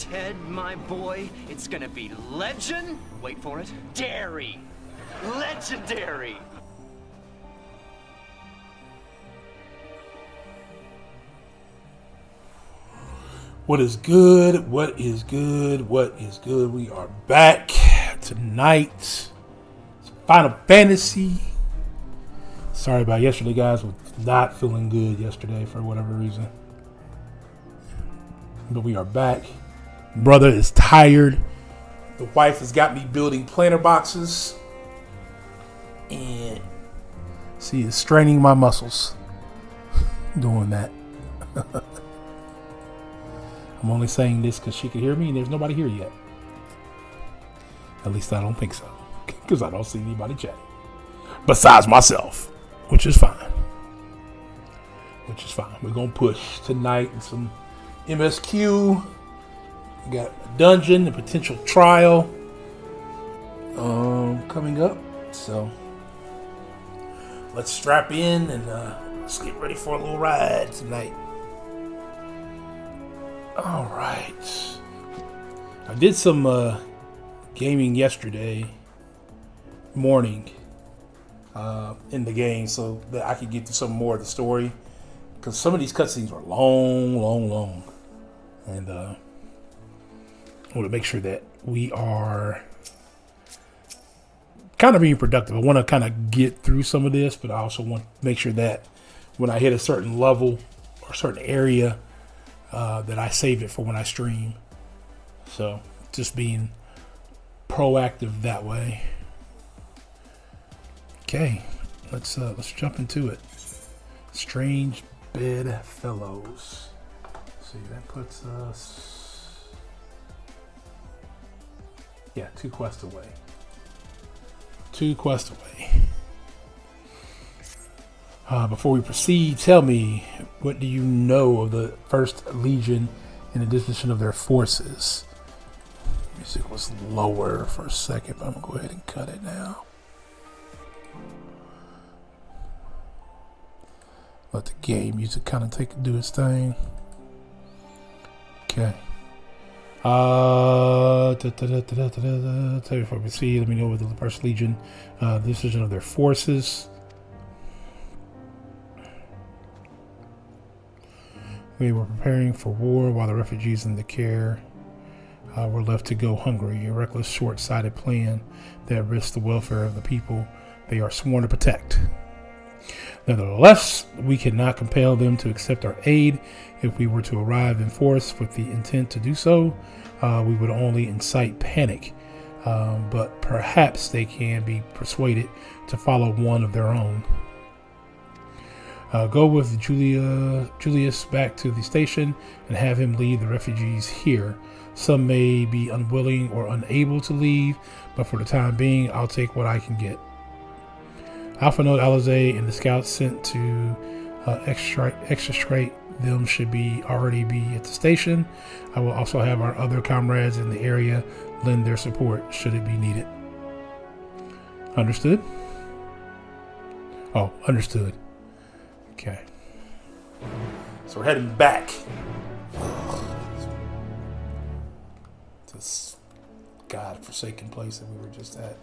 Ted, my boy, it's gonna be legend. Wait for it. Dairy. Legendary. What is good? What is good? What is good? We are back tonight. It's Final Fantasy. Sorry about yesterday, guys. Was not feeling good yesterday for whatever reason. But we are back. Brother is tired. The wife has got me building planter boxes. And she is straining my muscles doing that. I'm only saying this because she can hear me and there's nobody here yet. At least I don't think so. Because I don't see anybody chatting. Besides myself. Which is fine. We're going to push tonight in some MSQ. We got a dungeon, a potential trial coming up. So let's strap in and let's get ready for a little ride tonight. All right. I did some gaming yesterday morning in the game so that I could get to some more of the story. Because some of these cutscenes are long. And I want to make sure that we are kind of being productive. I want to kind of get through some of this, but I also want to make sure that when I hit a certain level or a certain area, that I save it for when I stream. So just being proactive that way. Okay, let's jump into it. Strange Bedfellows. See, that puts us 2 quests away. 2 quests away. Before we proceed, tell me, what do you know of the First Legion in the disposition of their forces? Music was lower for a second, but I'm going to go ahead and cut it now. Let the game music kind of do its thing. Okay. Before we proceed, let me know what the First Legion, decision of their forces. We were preparing for war while the refugees in the care were left to go hungry. A reckless, short-sighted plan that risks the welfare of the people they are sworn to protect. Nevertheless, we cannot compel them to accept our aid. If we were to arrive in force with the intent to do so, we would only incite panic. But perhaps they can be persuaded to follow one of their own. Go with Julius back to the station and have him lead the refugees here. Some may be unwilling or unable to leave, but for the time being, I'll take what I can get. Alpha Note Alizé and the scouts sent to extract them should already be at the station. I will also have our other comrades in the area lend their support should it be needed. Understood? Oh, understood. Okay. So we're heading back. This godforsaken place that we were just at.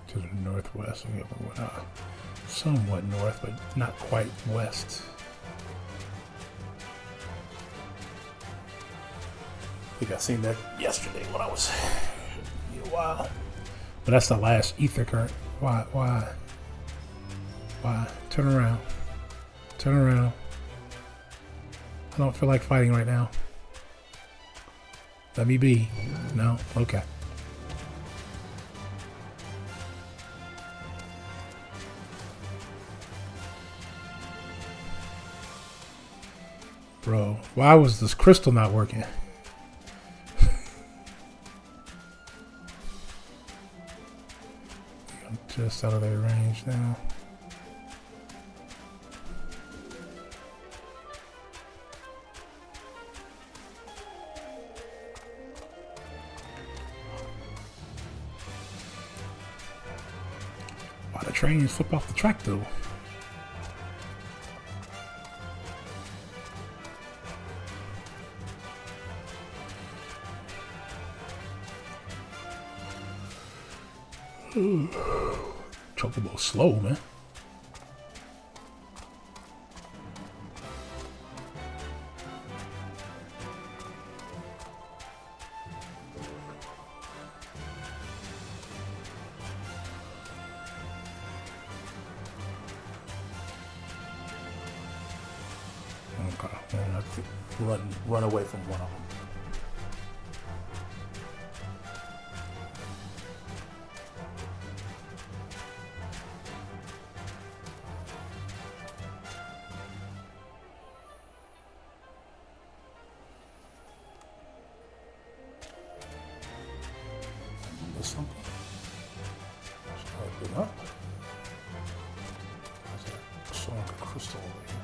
To the northwest, we have somewhat north, but not quite west. I think I seen that yesterday when I was a while. But that's the last ether current. Why? Turn around. I don't feel like fighting right now. Let me be. No? Okay. Bro, why was this crystal not working? I'm just out of their range now. Why the trains flip off the track though? Chocobo slow, man. Okay, I'm gonna have to run away from one of them. Something. Open up. There's a song of crystal over here.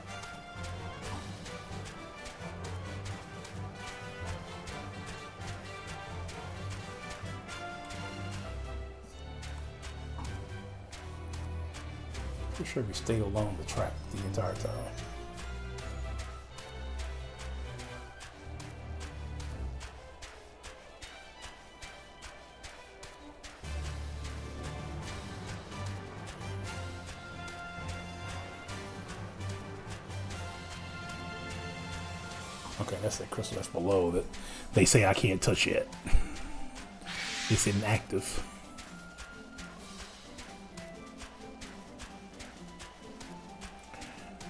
Pretty sure we stayed along the track the entire time. Okay, that's that crystal that's below that they say I can't touch yet. It's inactive.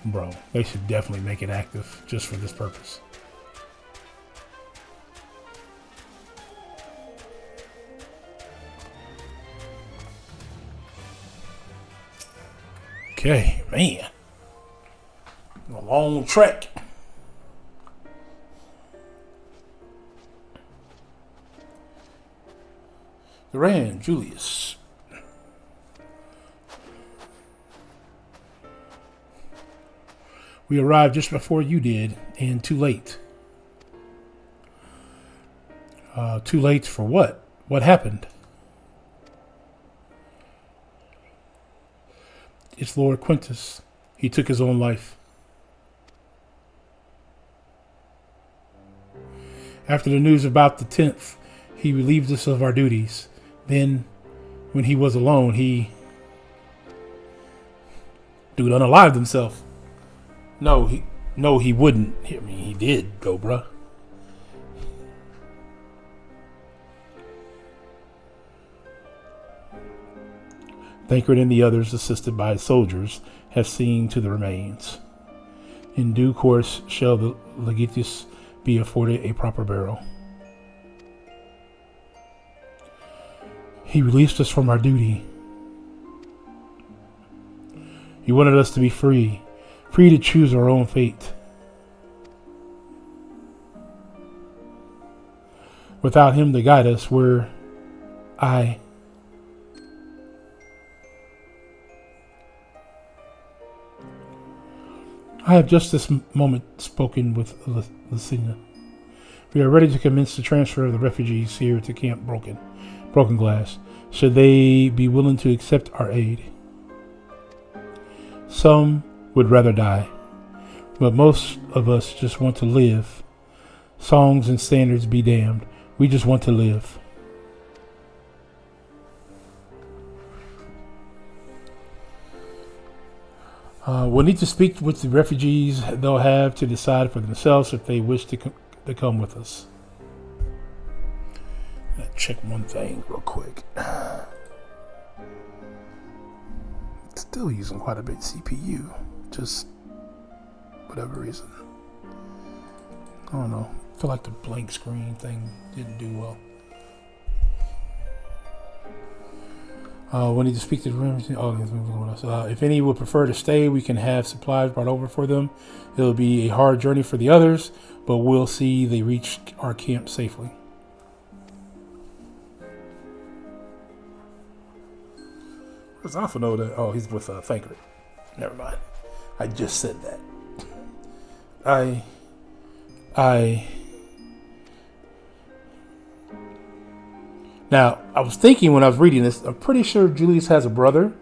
Bro, they should definitely make it active just for this purpose. Okay, man. A long trek. Duran, Julius. We arrived just before you did, and too late. Too late for what? What happened? It's Lord Quintus. He took his own life. After the news about the 10th, he relieved us of our duties. Then, when he was alone, he... Dude unalived himself. No, he wouldn't. I mean, he did, though, bruh. Thancred and the others, assisted by soldiers, have seen to the remains. In due course shall the legatus be afforded a proper burial. He released us from our duty. He wanted us to be free to choose our own fate. Without him to guide us, I have just this moment spoken with Lucina. We are ready to commence the transfer of the refugees here to Camp Broken Glass, should they be willing to accept our aid. Some would rather die, but most of us just want to live. Songs and standards be damned. We just want to live. We'll need to speak with the refugees. They'll have to decide for themselves if they wish to come with us. Check one thing real quick. Still using quite a bit of CPU. Just whatever reason. I don't know. I feel like the blank screen thing didn't do well. We need to speak to the room. If any would prefer to stay, we can have supplies brought over for them. It'll be a hard journey for the others, but we'll see they reach our camp safely. Where's Alphano? Oh, he's with Thankred. Never mind. I just said that. Now, I was thinking when I was reading this, I'm pretty sure Julius has a brother,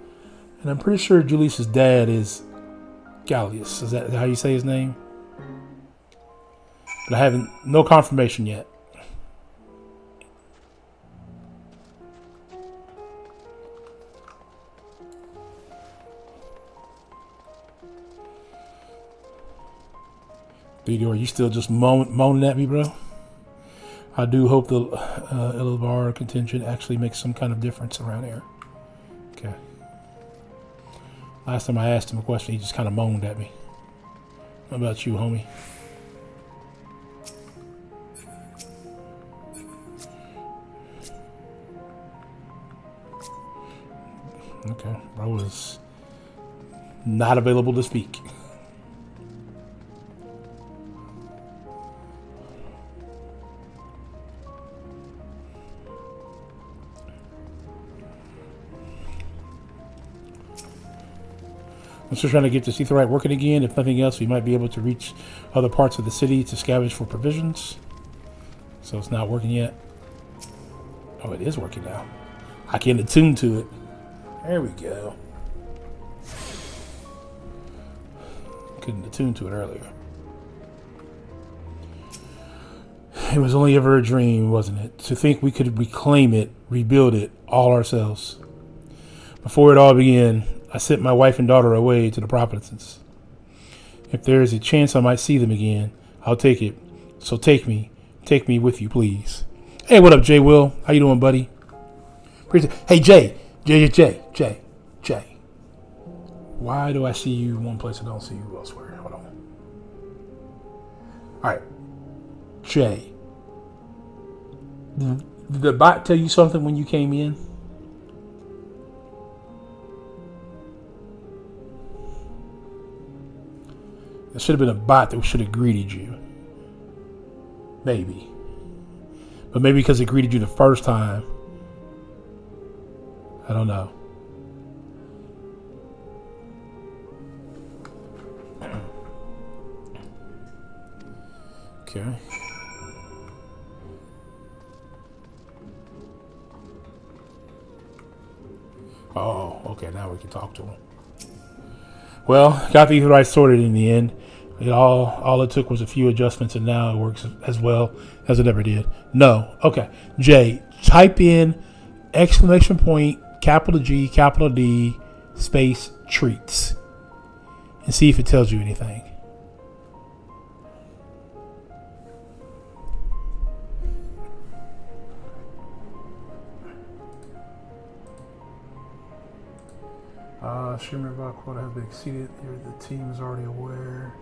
and I'm pretty sure Julius's dad is Gallius. Is that how you say his name? But I haven't, no confirmation yet. Theodore, you still just moaning at me, bro? I do hope the Illabar contingent actually makes some kind of difference around here. Okay. Last time I asked him a question, he just kind of moaned at me. What about you, homie? Okay, bro is not available to speak. I'm still trying to get this Etherite working again. If nothing else, we might be able to reach other parts of the city to scavenge for provisions. So it's not working yet. Oh, it is working now. I can attune to it. There we go. Couldn't attune to it earlier. It was only ever a dream, wasn't it? To think we could reclaim it, rebuild it, all ourselves. Before it all began, I sent my wife and daughter away to the provinces. If there is a chance I might see them again, I'll take it. So take me with you, please. Hey, what up, Jay Will? How you doing, buddy? Hey, Jay. Why do I see you in one place and don't see you elsewhere? Hold on. All right, Jay. Did the bot tell you something when you came in? It should have been a bot that should have greeted you. Maybe. But maybe because it greeted you the first time. I don't know. Okay. Oh, okay. Now we can talk to him. Well, got the Etherite sorted in the end. All it took was a few adjustments, and now it works as well as it ever did. No. Okay. Jay, type in exclamation point, capital G, capital D, space, treats, and see if it tells you anything. Streamer about quota has been exceeded. The team is already aware.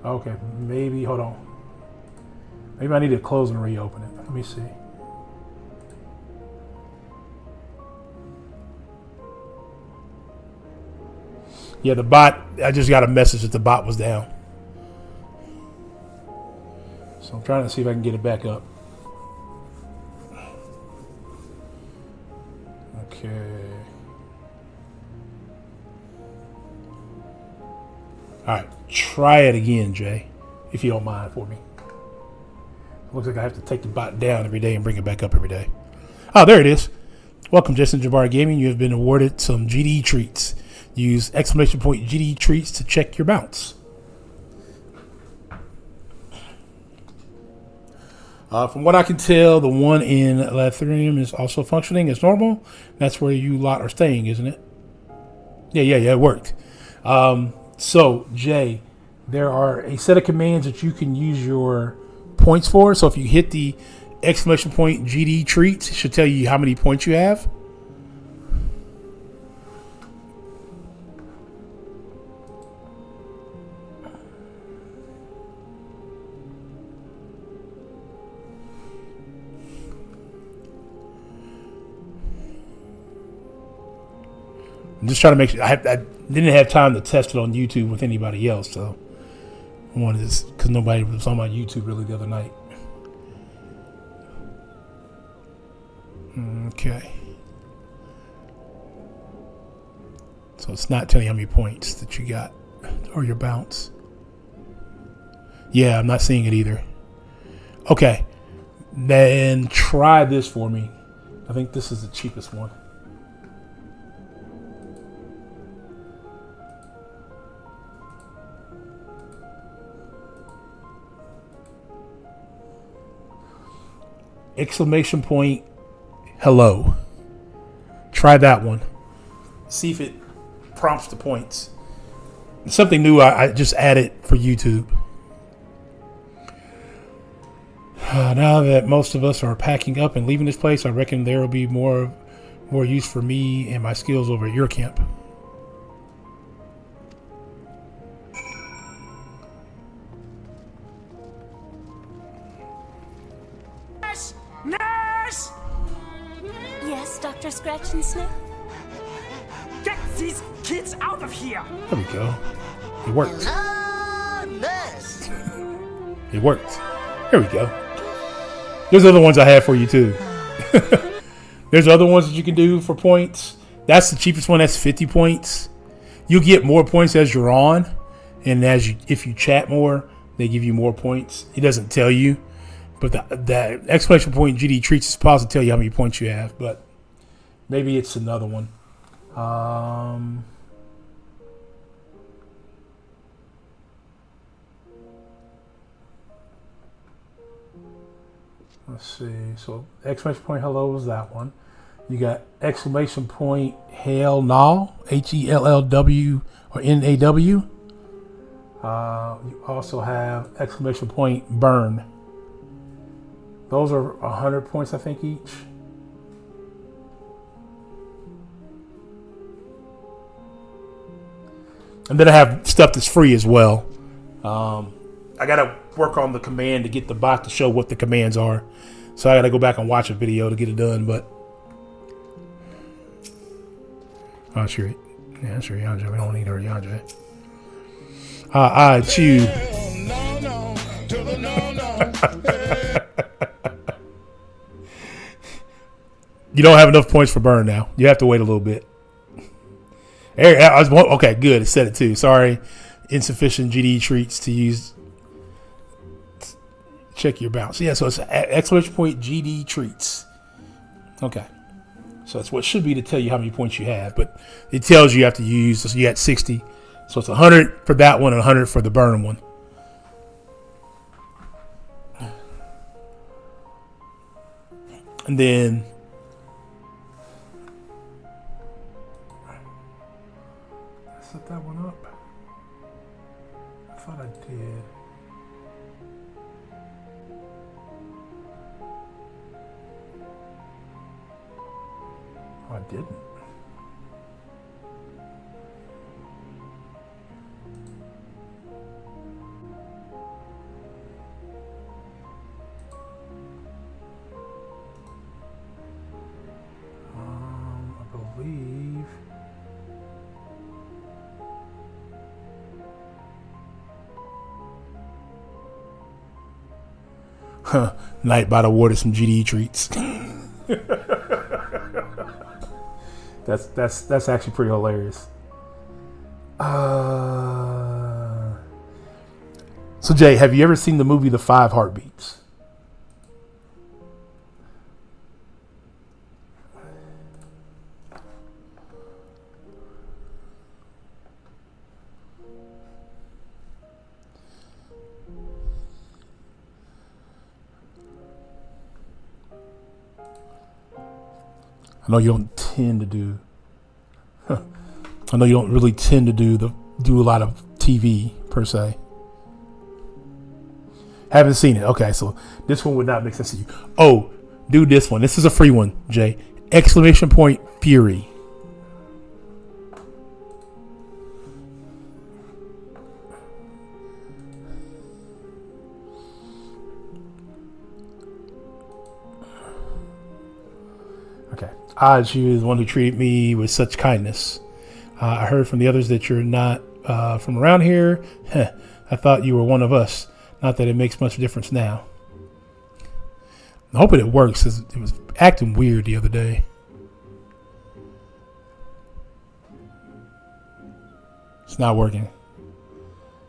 Okay, maybe, hold on. Maybe I need to close and reopen it. Let me see. Yeah, the bot, I just got a message that the bot was down. So I'm trying to see if I can get it back up. Okay. All right, try it again, Jay, if you don't mind for me. It looks like I have to take the bot down every day and bring it back up every day. Oh, there it is. Welcome, Jason Jabbar Gaming. You have been awarded some GD treats. Use exclamation point GD treats to check your bounce. From what I can tell, the one in Lathrium is also functioning as normal. That's where you lot are staying, isn't it? Yeah, it worked. So, Jay, there are a set of commands that you can use your points for. So if you hit the exclamation point GD treats, it should tell you how many points you have. I'm just trying to make sure. I didn't have time to test it on YouTube with anybody else, so I wanted this because nobody was on my YouTube really the other night. Okay. So it's not telling you how many points that you got or your bounce. Yeah, I'm not seeing it either. Okay. Then try this for me. I think this is the cheapest one. Exclamation point, hello. Try that one. See if it prompts the points. It's something new I just added for YouTube. Now that most of us are packing up and leaving this place, I reckon there will be more use for me and my skills over at your camp. Nurse! Yes, Dr. Scratch and Sniff? Get these kids out of here! There we go. It worked. Nurse! It worked. There we go. There's other ones I have for you too. There's other ones that you can do for points. That's the cheapest one. That's 50 points. You get more points as you're on, and if you chat more, they give you more points. It doesn't tell you, but the exclamation point GD treats is supposed to tell you how many points you have. But maybe it's another one. Let's see. So exclamation point hello was that one. You got exclamation point hell no, HELLW or NAW. You also have exclamation point burn. Those are 100 points, I think, each. And then I have stuff that's free as well. I gotta work on the command to get the bot to show what the commands are. So I gotta go back and watch a video to get it done, but oh sure. Yeah, sure, Yandra. We don't need her, Yandra. I chew. You don't have enough points for burn now. You have to wait a little bit. Okay, good. It said it too. Sorry. Insufficient GD treats to use. Check your bounce. Yeah, so it's exclamation point GD treats. Okay. So that's what should be to tell you how many points you have, but it tells you have to use. So you got 60. So it's 100 for that one and 100 for the burn one. And then I set that one up. I thought I did. Oh, I didn't. I believe. Night by the water, some GD treats. That's actually pretty hilarious. So Jay, have you ever seen the movie The Five Heartbeats? I know you don't tend to do. I know you don't really tend to do a lot of TV per se. Haven't seen it. Okay, so this one would not make sense to you. Oh, do this one. This is a free one, Jay. Exclamation point Fury. Okay. Oju is the one who treated me with such kindness. I heard from the others that you're not from around here. I thought you were one of us. Not that it makes much difference now. I'm hoping it works, because it was acting weird the other day. It's not working.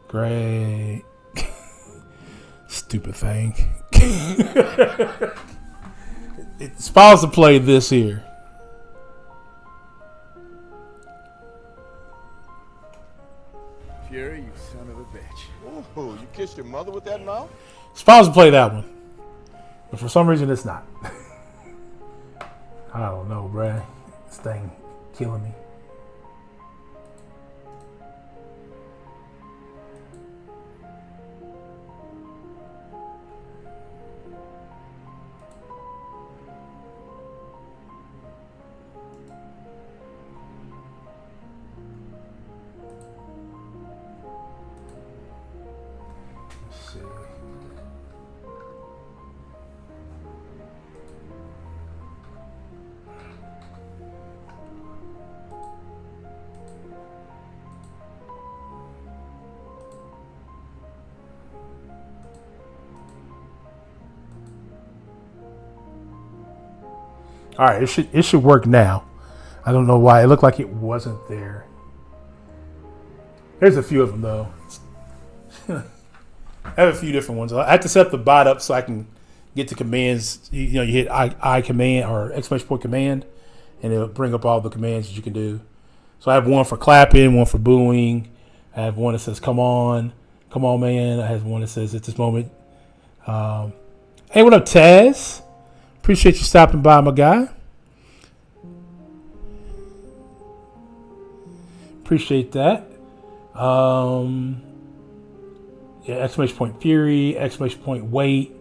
Great. Stupid thing. It's supposed to play this here. Fury, you son of a bitch. Ooh, you kissed your mother with that mouth? It's supposed to play that one. But for some reason, it's not. I don't know, bruh. This thing killing me. Let's see. All right, it should work now. I don't know why. It looked like it wasn't there. There's a few of them though. I have a few different ones. I have to set the bot up so I can get the commands. You hit I command or exclamation point command, and it'll bring up all the commands that you can do. So I have one for clapping, one for booing. I have one that says come on man. I have one that says at this moment. Hey, what up, Taz? Appreciate you stopping by, my guy. Appreciate that. Yeah, exclamation point fury, exclamation point wait,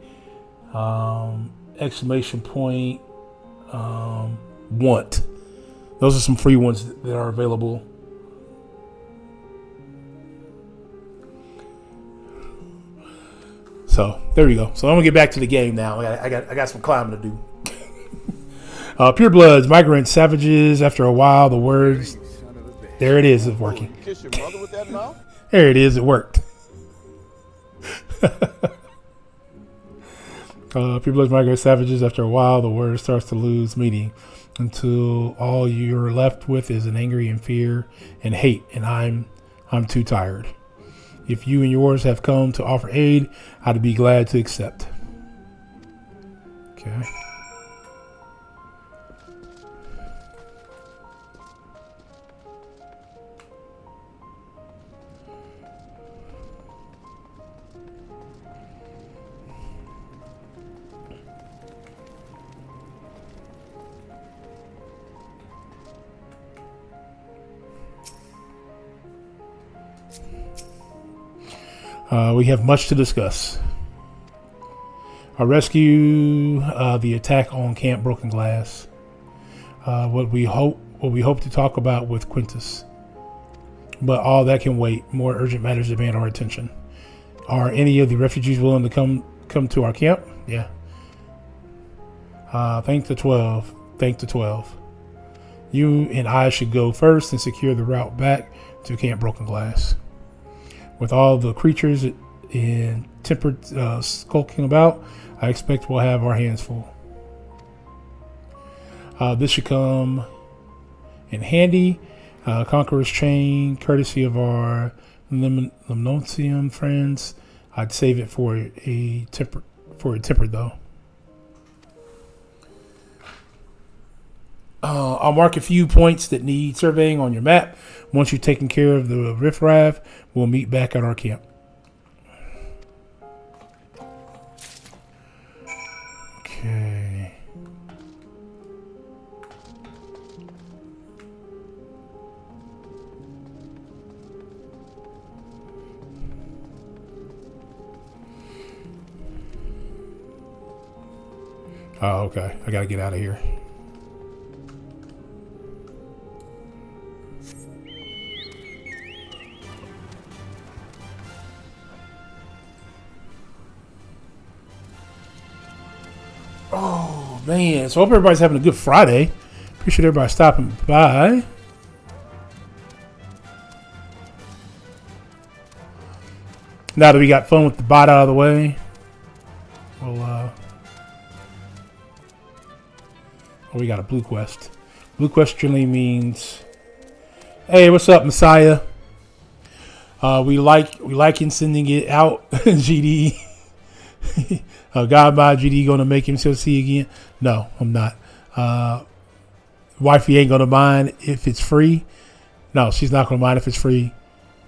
exclamation point want. Those are some free ones that are available. So there we go. So I'm gonna get back to the game now. I got some climbing to do. Pure Bloods, Migrant Savages. After a while, the words. There it is. It's working. You kissed your mother with that mouth? There it is. It worked. Pure Bloods, Migrant Savages. After a while, the word starts to lose meaning until all you're left with is an angry and fear and hate. And I'm too tired. If you and yours have come to offer aid, I'd be glad to accept. Okay. We have much to discuss. Our rescue, the attack on Camp Broken Glass. What we hope to talk about with Quintus. But all that can wait. More urgent matters demand our attention. Are any of the refugees willing to come to our camp? Yeah. Thank the 12. Thank the 12. You and I should go first and secure the route back to Camp Broken Glass. With all the creatures in tempered skulking about, I expect we'll have our hands full. This should come in handy. Conqueror's Chain, courtesy of our Limnosium friends. I'd save it for a tempered though. I'll mark a few points that need surveying on your map. Once you've taken care of the riffraff, we'll meet back at our camp. Okay. Oh, okay. I gotta get out of here. Oh, man. So I hope everybody's having a good Friday. Appreciate everybody stopping by. Now that we got fun with the bot out of the way, we'll we got a blue quest. Blue quest generally means, hey, what's up, Messiah? We liking sending it out. GD. God by GD gonna make himself see again? No, I'm not. Wifey ain't gonna mind if it's free. No, she's not gonna mind if it's free.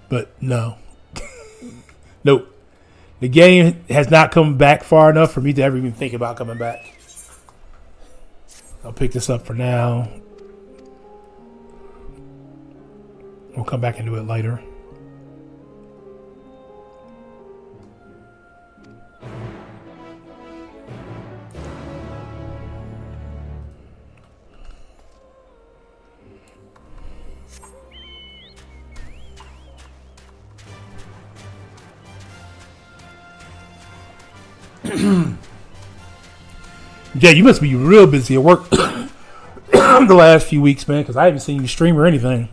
But no. Nope. The game has not come back far enough for me to ever even think about coming back. I'll pick this up for now. We'll come back and do it later. Jay, you must be real busy at work the last few weeks, man, because I haven't seen you stream or anything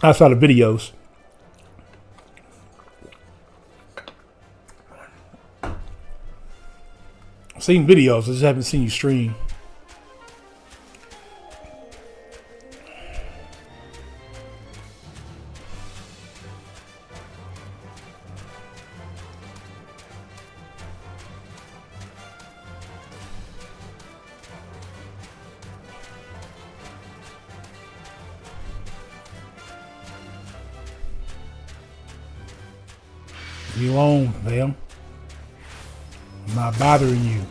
outside of videos. I've seen videos, I just haven't seen you stream. Leave me alone, fam. I'm not bothering you.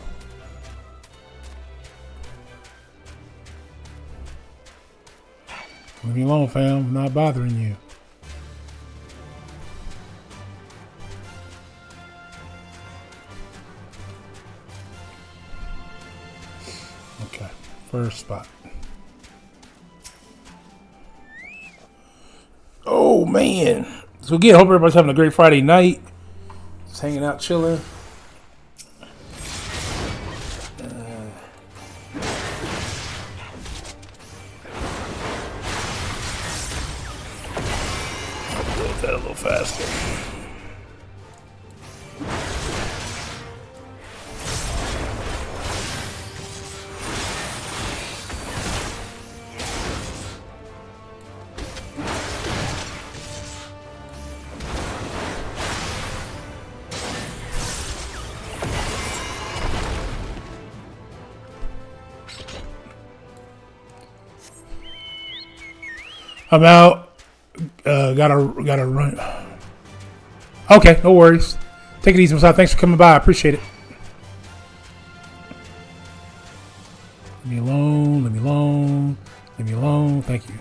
Leave me alone, fam. I'm not bothering you. Okay, first spot. Oh, man. So again, hope everybody's having a great Friday night. Just hanging out, chilling. Do that a little faster. I'm out. Gotta run. Okay, no worries. Take it easy, Messiah. Thanks for coming by. I appreciate it. Leave me alone. Leave me alone. Leave me alone. Thank you.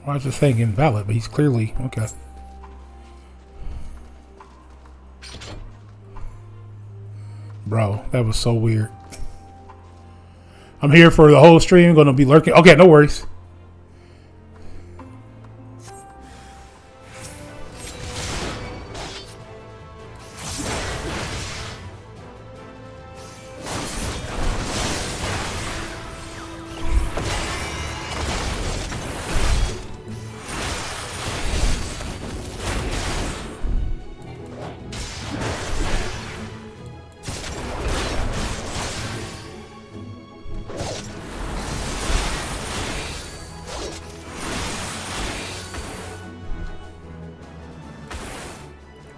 I was just saying invalid, but he's clearly okay. Bro, that was so weird. I'm here for the whole stream. Gonna be lurking. Okay, no worries.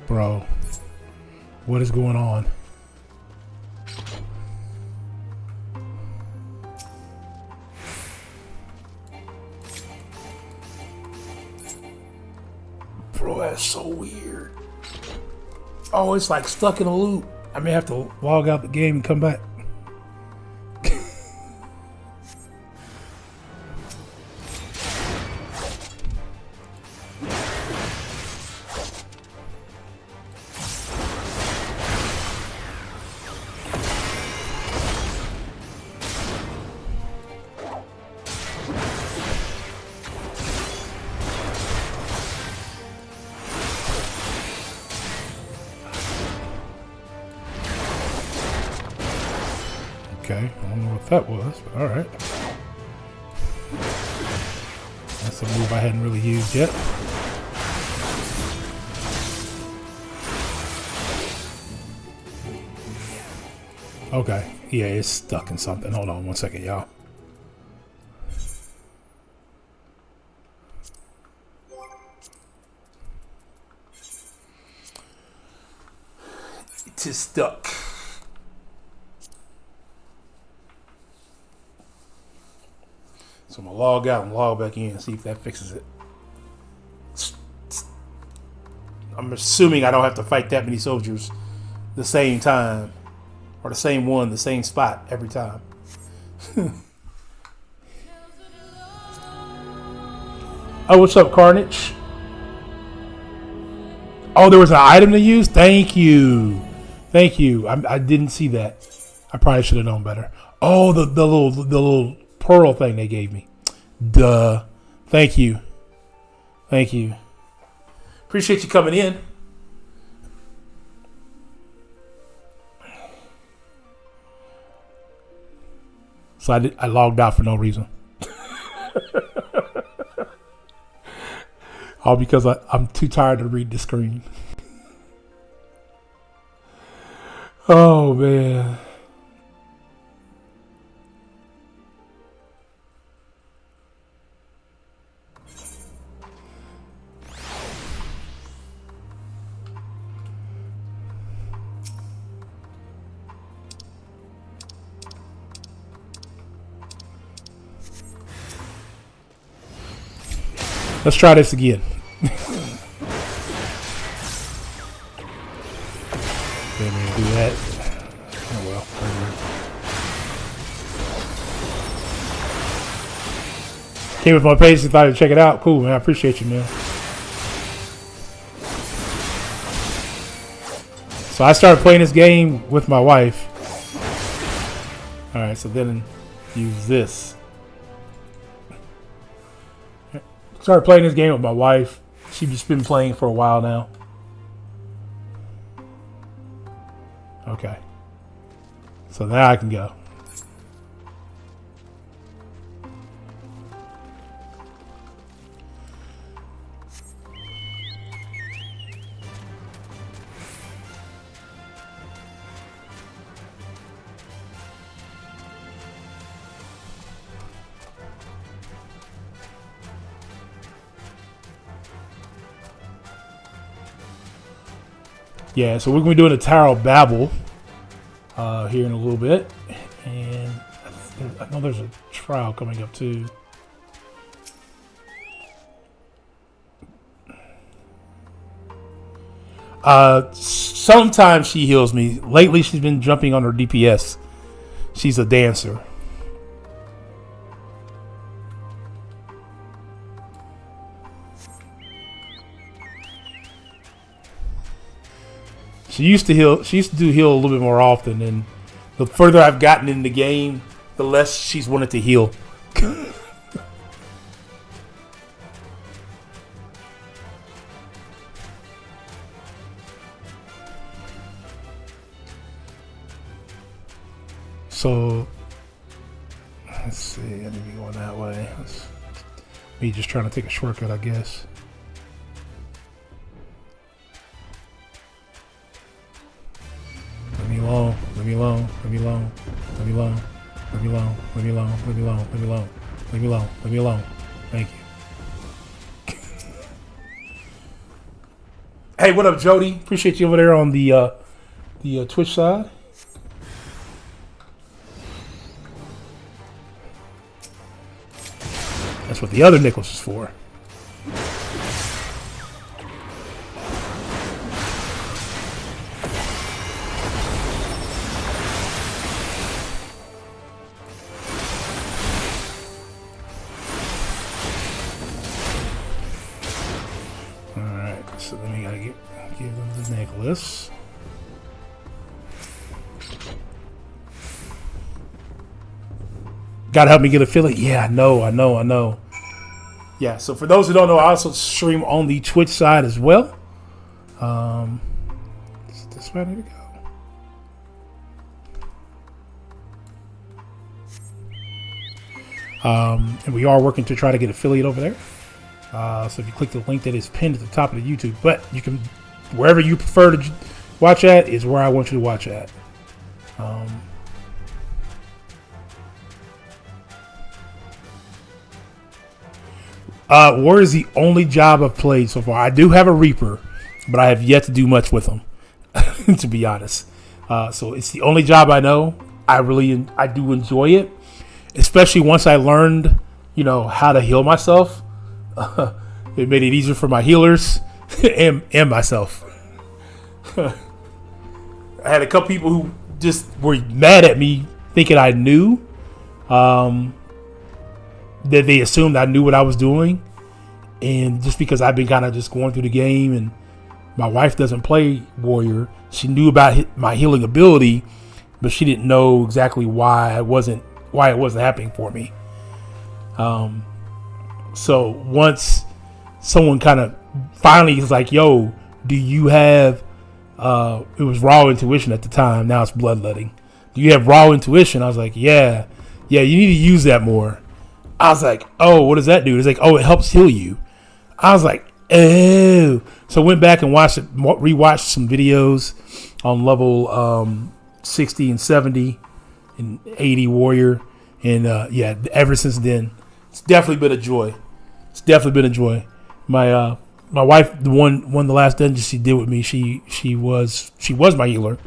Bro, what is going on? Bro, that's so weird. Oh, it's like stuck in a loop. I may have to log out the game and come back. Okay, I don't know what that was, but alright. That's a move I hadn't really used yet. Okay, yeah, it's stuck in something. Hold on one second, y'all. It is stuck. So I'm gonna log out and log back in and see if that fixes it. I'm assuming I don't have to fight that many soldiers the same time, or the same one, the same spot every time. Oh, what's up, Carnage? Oh, there was an item to use? Thank you. Thank you. I didn't see that. I probably should have known better. Oh, the little pearl thing they gave me. Duh. Thank you. Thank you. Appreciate you coming in. So I logged out for no reason. All because I'm too tired to read the screen. Oh, man. Let's try this again. Didn't mean to do that. Oh well. Came with my page and thought I'd check it out. Cool, man. I appreciate you, man. So I started playing this game with my wife. Alright, so then use this. Started playing this game with my wife. She's just been playing for a while now. Okay. So now I can go. Yeah, so we're going to be doing a Tower of Babil here in a little bit. And I know there's a trial coming up too. Sometimes she heals me. Lately she's been jumping on her DPS. She's a dancer. She used to heal. She used to do heal a little bit more often, and the further I've gotten in the game, the less she's wanted to heal. So let's see. I need to be going that way. Me just trying to take a shortcut, I guess. Leave me alone, leave me alone, leave me alone, leave me alone, leave me alone, leave me alone, leave me alone, leave me alone, leave me alone, leave me alone. Thank you. Hey, what up, Jody? Appreciate you over there on the Twitch side. That's what the other nickels is for. gotta give them the necklace. Gotta help me get affiliate. Yeah, I know. Yeah, so for those who don't know, I also stream on the Twitch side as well. Is this where I need to go? And we are working to try to get affiliate over there. So if you click the link that is pinned at the top of the YouTube, but you can, wherever you prefer to watch at is where I want you to watch at. War is the only job I've played so far. I do have a Reaper, but I have yet to do much with them, to be honest. So it's the only job I know. I do enjoy it, especially once I learned, how to heal myself. It made it easier for my healers and myself. I had a couple people who just were mad at me, thinking I knew. That they assumed I knew what I was doing, and just because I've been kind of just going through the game, and my wife doesn't play Warrior, she knew about my healing ability, but she didn't know exactly why it wasn't happening for me. So once someone kind of finally is like, "Yo, do you have?" It was raw intuition at the time. Now it's bloodletting. Do you have raw intuition? I was like, "Yeah. You need to use that more." I was like, "Oh, what does that do?" It's like, "Oh, it helps heal you." I was like, "Oh." So I went back and rewatched some videos on level 60 and 70 and 80 Warrior. And ever since then, it's definitely been a joy. My wife, the last dungeon she did with me, she was my healer.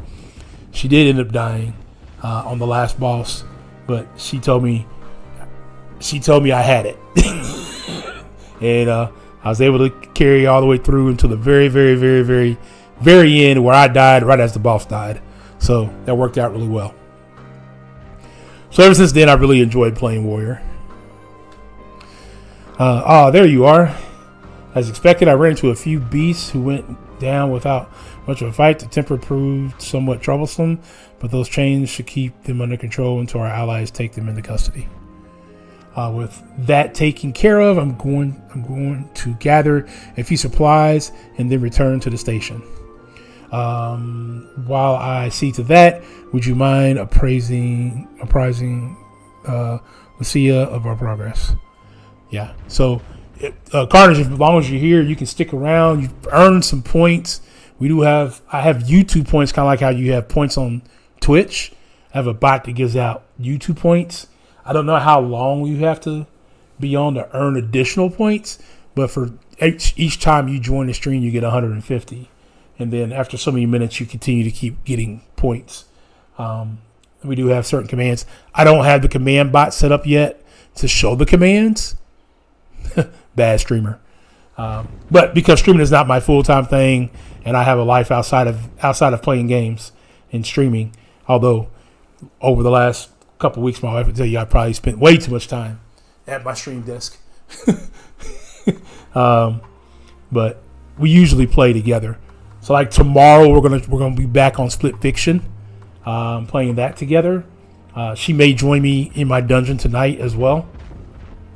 She did end up dying on the last boss, but she told me I had it. And I was able to carry all the way through until the very, very, very, very, very end, where I died right as the boss died. So that worked out really well. So ever since then, I really enjoyed playing Warrior. There you are. As expected, I ran into a few beasts who went down without much of a fight. The temper proved somewhat troublesome, but those chains should keep them under control until our allies take them into custody. With that taken care of, I'm going to gather a few supplies and then return to the station. While I see to that, would you mind apprising Lucia of our progress? Yeah. So, Carnage, as long as you're here, you can stick around. You've earned some points. I have YouTube points, kind of like how you have points on Twitch. I have a bot that gives out YouTube points. I don't know how long you have to be on to earn additional points, but for each time you join the stream, you get 150. And then after so many minutes, you continue to keep getting points. We do have certain commands. I don't have the command bot set up yet to show the commands. Bad streamer. But because streaming is not my full-time thing, and I have a life outside of playing games and streaming, although over the last couple weeks, my wife would tell you I probably spent way too much time at my stream desk. But we usually play together. So like tomorrow, we're gonna be back on Split Fiction, playing that together. She may join me in my dungeon tonight as well,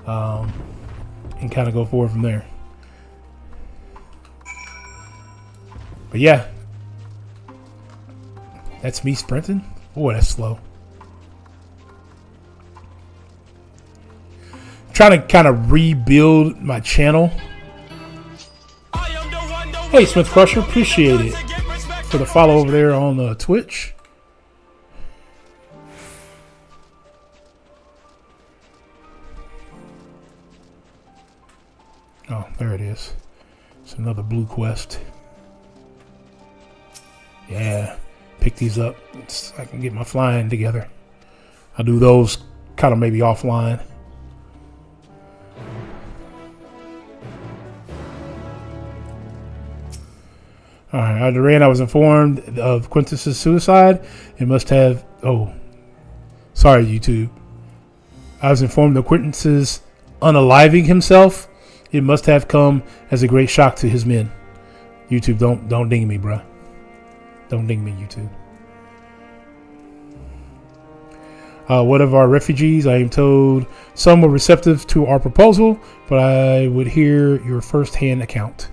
and kind of go forward from there. But yeah, that's me sprinting. Boy, that's slow. Trying to kind of rebuild my channel. Hey, Smith Crusher, appreciate it for the follow over there on Twitch. Oh, there it is. It's another blue quest. Yeah, pick these up so I can get my flying together. I'll do those kind of maybe offline. All right, Duran, I was informed of Quintus's suicide. It must have. Oh, sorry, YouTube. I was informed of Quintus's unaliving himself. It must have come as a great shock to his men. YouTube, don't ding me, bruh. Don't ding me, YouTube. What of our refugees? I am told some were receptive to our proposal, but I would hear your first-hand account.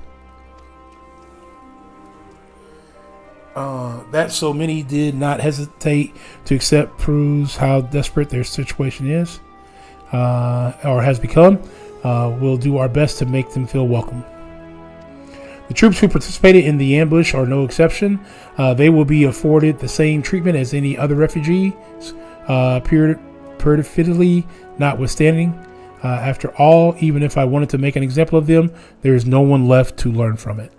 That so many did not hesitate to accept proves how desperate their situation is, or has become. We'll do our best to make them feel welcome. The troops who participated in the ambush are no exception. They will be afforded the same treatment as any other refugees, purportedly notwithstanding. After all, even if I wanted to make an example of them, there is no one left to learn from it.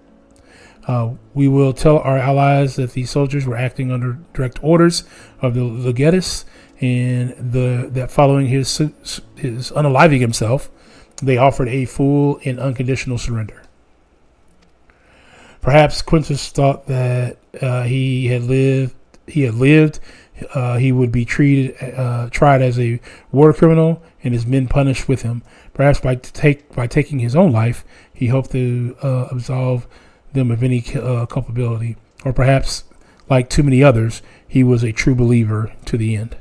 We will tell our allies that these soldiers were acting under direct orders of the legatus, and that following his unaliving himself, they offered a full and unconditional surrender. Perhaps Quintus thought that he would be tried as a war criminal, and his men punished with him. Perhaps by taking his own life, he hoped to absolve them of any culpability. Or perhaps, like too many others, he was a true believer to the end.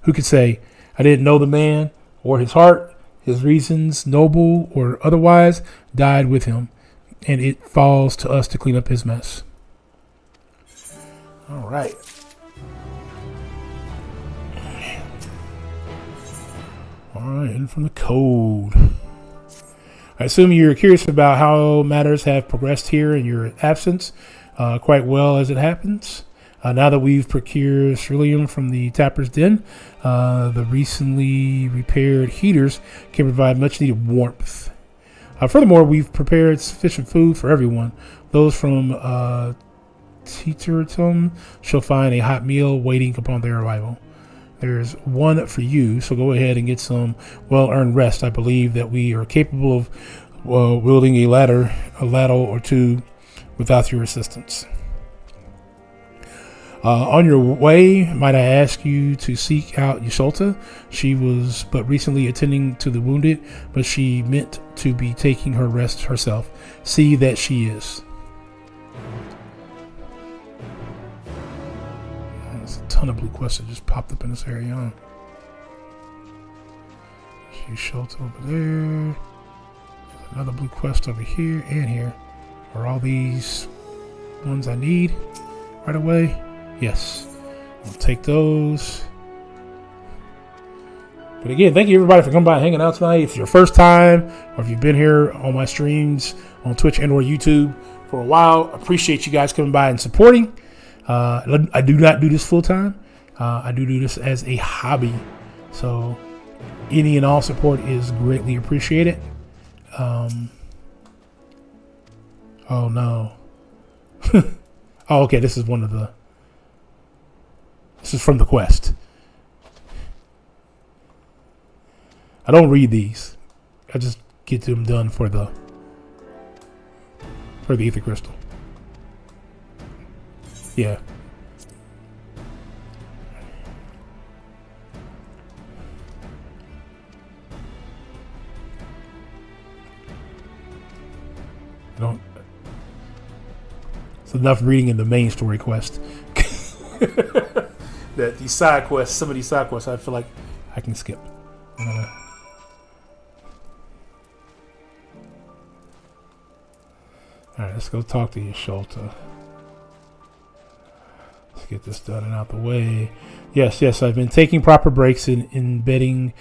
Who could say, I didn't know the man or his heart, his reasons, noble or otherwise, died with him, and it falls to us to clean up his mess. All right. All right, and from the code. I assume you're curious about how matters have progressed here in your absence, quite well as it happens. Now that we've procured ceruleum from the Tapper's Den, the recently repaired heaters can provide much needed warmth. Furthermore, we've prepared sufficient food for everyone. Those from Teetertum shall find a hot meal waiting upon their arrival. There's one for you, so go ahead and get some well-earned rest. I believe that we are capable of wielding a ladle or two without your assistance. On your way, might I ask you to seek out Ysolta? She was but recently attending to the wounded, but she meant to be taking her rest herself. See that she is. There's a ton of blue quests that just popped up in this area. Huh? Ysolta over there. There's another blue quest over here and here. Are all these ones I need right away? Yes, I'll take those. But again, thank you everybody for coming by and hanging out tonight. If it's your first time, or if you've been here on my streams on Twitch and or YouTube for a while, appreciate you guys coming by and supporting. I do not do this full time. I do this as a hobby. So any and all support is greatly appreciated. Oh no. Oh, okay, this is one of the... This is from the quest. I don't read these. I just get them done for the ether crystal. Yeah. I don't. It's enough reading in the main story quest. That these side quests, some of these side quests, I feel like I can skip. All right, let's go talk to Ysolta. Let's get this done and out the way. Yes, I've been taking proper breaks in embedding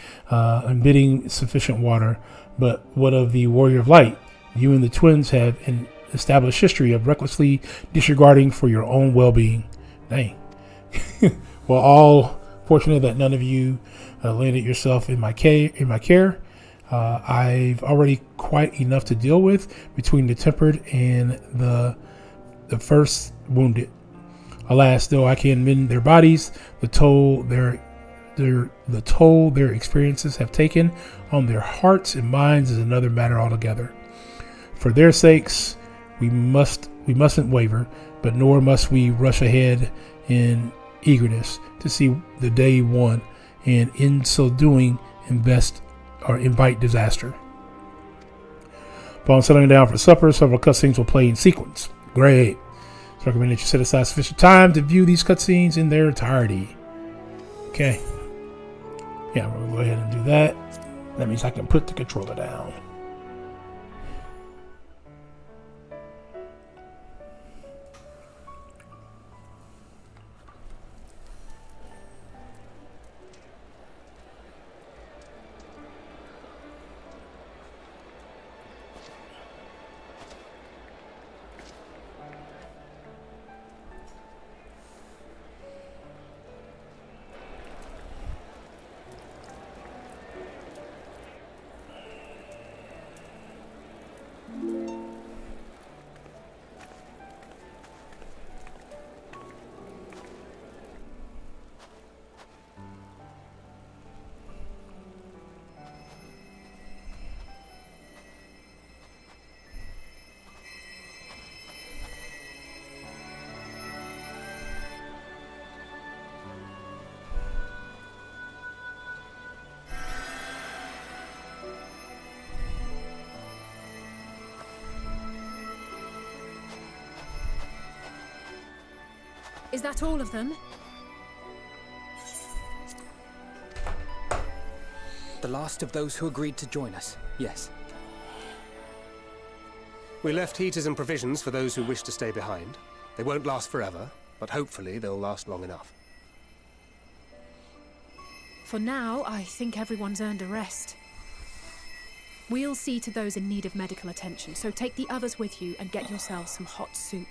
sufficient water. But what of the Warrior of Light? You and the twins have an established history of recklessly disregarding for your own well-being. Dang. Well, all fortunate that none of you landed yourself in my care. I've already quite enough to deal with between the tempered and the first wounded. Alas, though I can mend their bodies, the toll their experiences have taken on their hearts and minds is another matter altogether. For their sakes, we mustn't waver, but nor must we rush ahead in eagerness to see the day won, and in so doing invite disaster. Upon settling down for supper, several cutscenes will play in sequence. Great. It's recommended that you set aside sufficient time to view these cutscenes in their entirety. Okay. Yeah, we'll go ahead and do that. That means I can put the controller down. Is that all of them? The last of those who agreed to join us, yes. We left heaters and provisions for those who wish to stay behind. They won't last forever, but hopefully they'll last long enough. For now, I think everyone's earned a rest. We'll see to those in need of medical attention, so take the others with you and get yourselves some hot soup.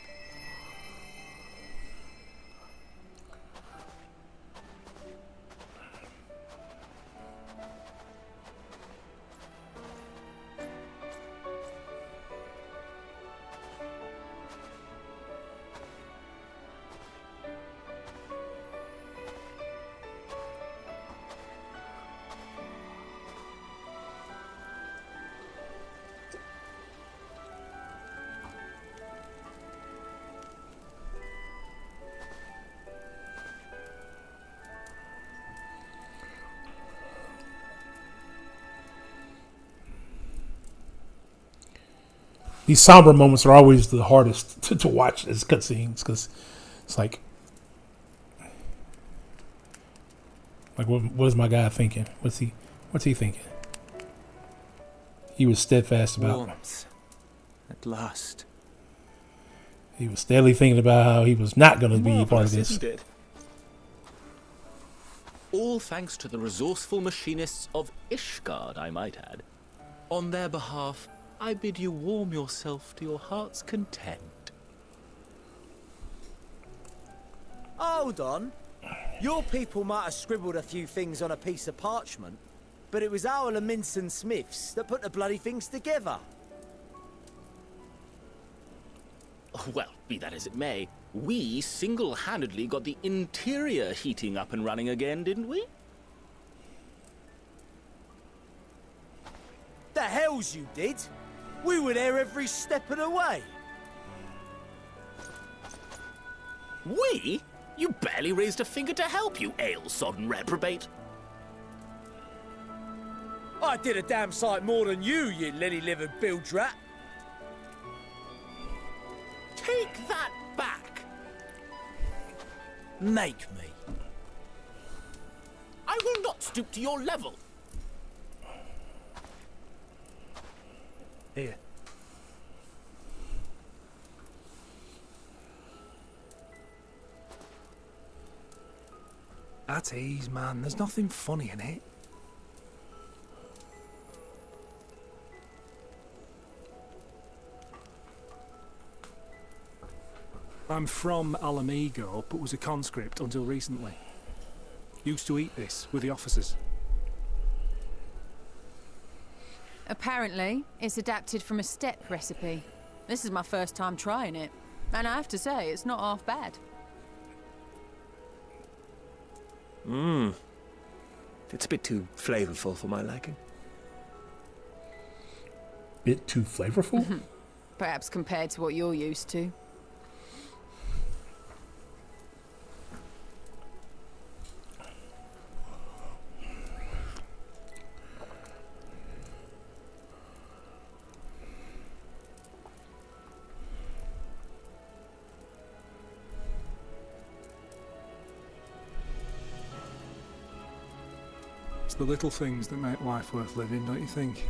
These somber moments are always the hardest to watch as cutscenes, because it's like what is my guy thinking? What's he thinking? He was steadfast about. Warmth. At last. He was steadily thinking about how he was not going to be a part of this. Isn't it? All thanks to the resourceful machinists of Ishgard, I might add. On their behalf, I bid you warm yourself to your heart's content. Hold on. Your people might have scribbled a few things on a piece of parchment, but it was our Leminson Smiths that put the bloody things together. Well, be that as it may, we single-handedly got the interior heating up and running again, didn't we? The hells you did! We were there every step of the way. We? You barely raised a finger to help, you ale-sodden reprobate. I did a damn sight more than you lily-livered bilge rat. Take that back. Make me. I will not stoop to your level. Here. At ease, man. There's nothing funny in it. I'm from Alamigo, but was a conscript until recently. Used to eat this with the officers. Apparently, it's adapted from a steppe recipe. This is my first time trying it, and I have to say, it's not half bad. It's a bit too flavorful for my liking. Bit too flavorful? Perhaps compared to what you're used to. It's the little things that make life worth living, don't you think?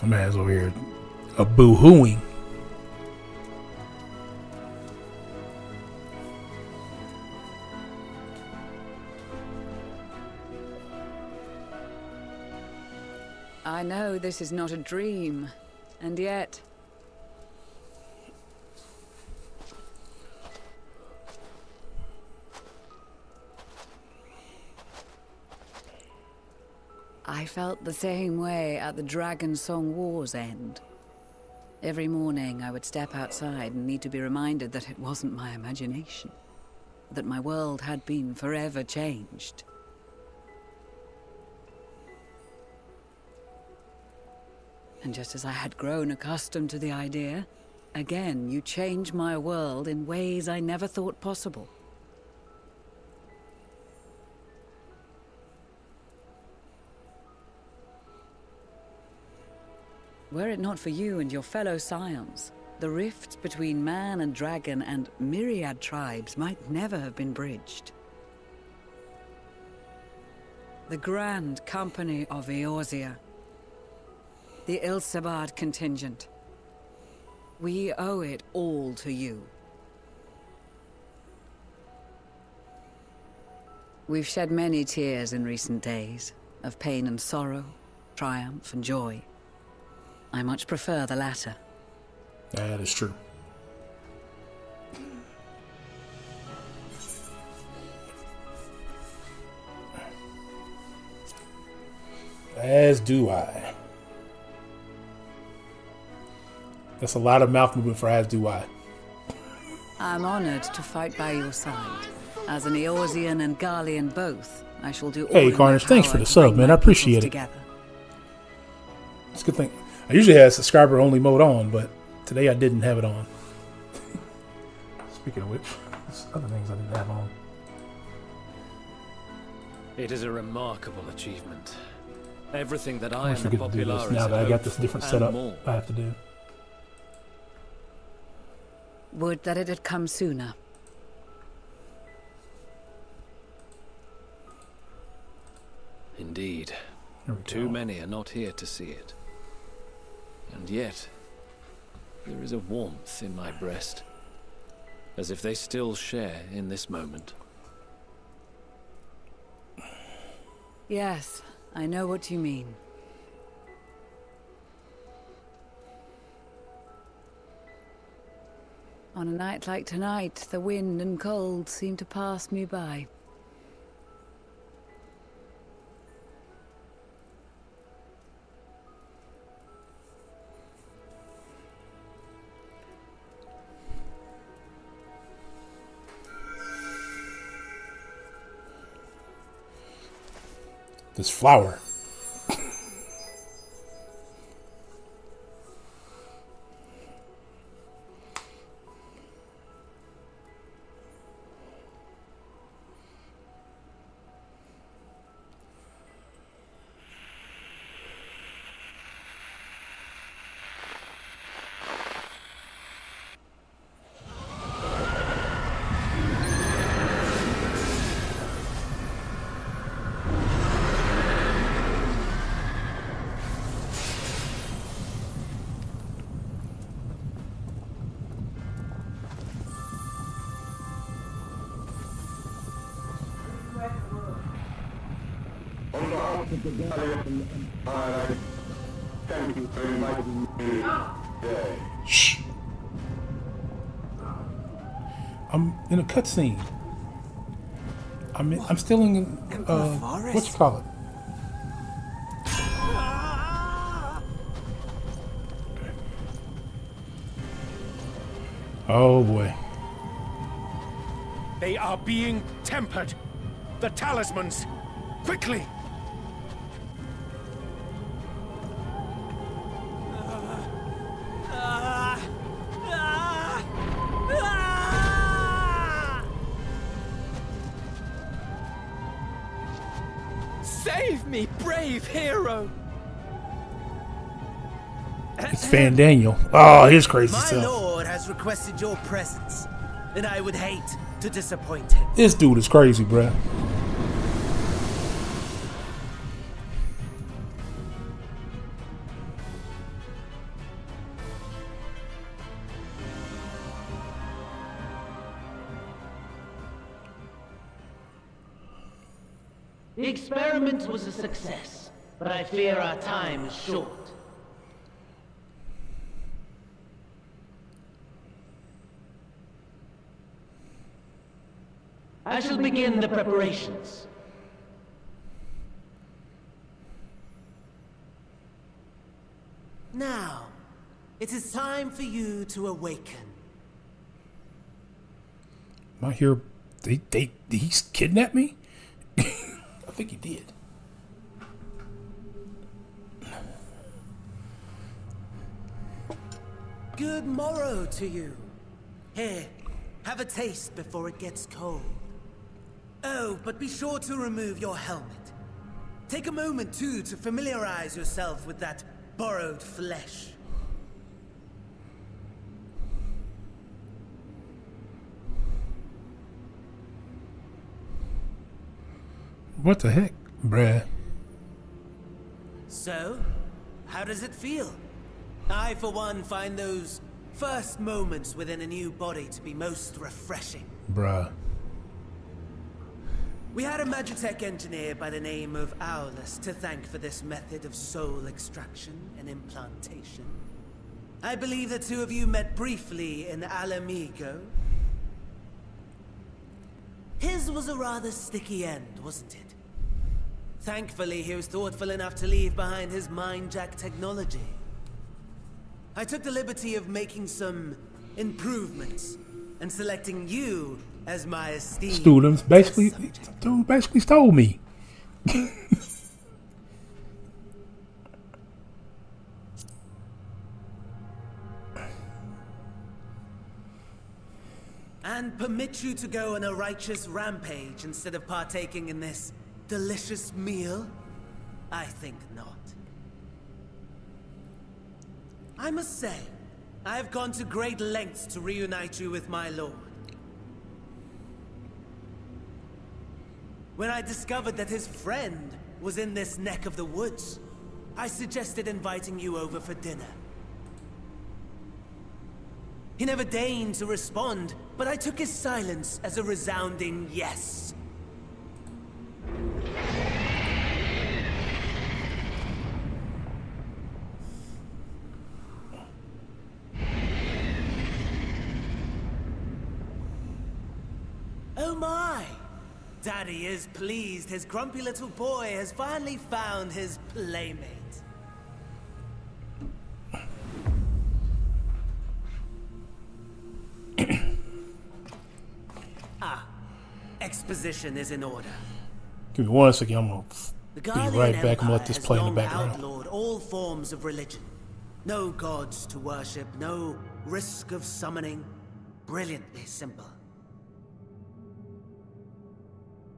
My man's over here a boo-hooing. I know this is not a dream, and yet... I felt the same way at the Dragon Song War's end. Every morning I would step outside and need to be reminded that it wasn't my imagination, that my world had been forever changed. And just as I had grown accustomed to the idea, again you change my world in ways I never thought possible. Were it not for you and your fellow scions, the rifts between man and dragon and myriad tribes might never have been bridged. The Grand Company of Eorzea, the Ilsabard contingent, we owe it all to you. We've shed many tears in recent days, of pain and sorrow, triumph and joy. I much prefer the latter. That is true. As do I. That's a lot of mouth movement for as do I. I'm honored to fight by your side. As an Eorzean and Garlean both, I shall do all Hey, in my Carnage, thanks for power the to sub, bring man. my I appreciate peoples it. together. It's a good thing. I usually have subscriber only mode on, but today I didn't have it on. Speaking of which, there's other things I didn't have on. It is a remarkable achievement. Everything that I I and the forget to do this Popularis now that I got hoped this for different and setup more. I have to do. Would that it had come sooner. Indeed. There we Too go. many are not here to see it. And yet, there is a warmth in my breast, as if they still share in this moment. Yes, I know what you mean. On a night like tonight, the wind and cold seem to pass me by. This flower. Shh. I'm in a cutscene. I'm still in what you call it? Oh boy. They are being tempered. The talismans. Quickly! Save me, brave hero! It's Fandaniel. Oh, his crazy My self. lord has requested your presence, and I would hate to disappoint him. This dude is crazy, bruh. The experiment was a success, but I fear our time is short. I shall begin the preparations. Now, it is time for you to awaken. Am I here? Did he kidnap me? I think he did. Good morrow to you. Here, have a taste before it gets cold. Oh, but be sure to remove your helmet. Take a moment, too, to familiarize yourself with that borrowed flesh. What the heck, bruh? So, how does it feel? I, for one, find those first moments within a new body to be most refreshing. Bruh. We had a Magitech engineer by the name of Aulus to thank for this method of soul extraction and implantation. I believe the two of you met briefly in Alamigo. His was a rather sticky end, wasn't it? Thankfully, he was thoughtful enough to leave behind his mind-jack technology. I took the liberty of making some improvements and selecting you as my esteemed Students basically, dude basically stole me. And permit you to go on a righteous rampage instead of partaking in this delicious meal? I think not. I must say, I have gone to great lengths to reunite you with my lord. When I discovered that his friend was in this neck of the woods, I suggested inviting you over for dinner. He never deigned to respond, but I took his silence as a resounding yes. Oh my! Daddy is pleased his grumpy little boy has finally found his playmate. Exposition is in order. Give me 1 second, I'm gonna The be Guardian right back. I'm Empire gonna let this has play in the long background. outlawed all forms of religion. No gods to worship, no risk of summoning. Brilliantly simple.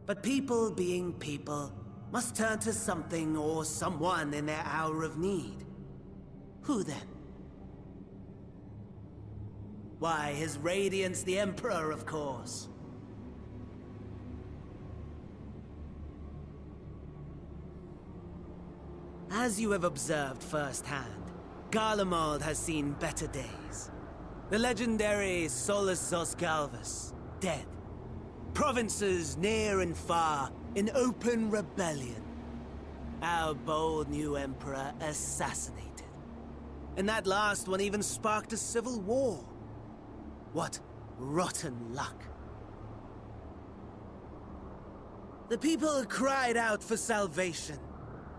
But people being people must turn to something or someone in their hour of need. Who then? Why, His Radiance the Emperor, of course. As you have observed firsthand, Garlemald has seen better days. The legendary Solus Zosgalvus, dead. Provinces near and far in open rebellion. Our bold new emperor assassinated. And that last one even sparked a civil war. What rotten luck. The people cried out for salvation.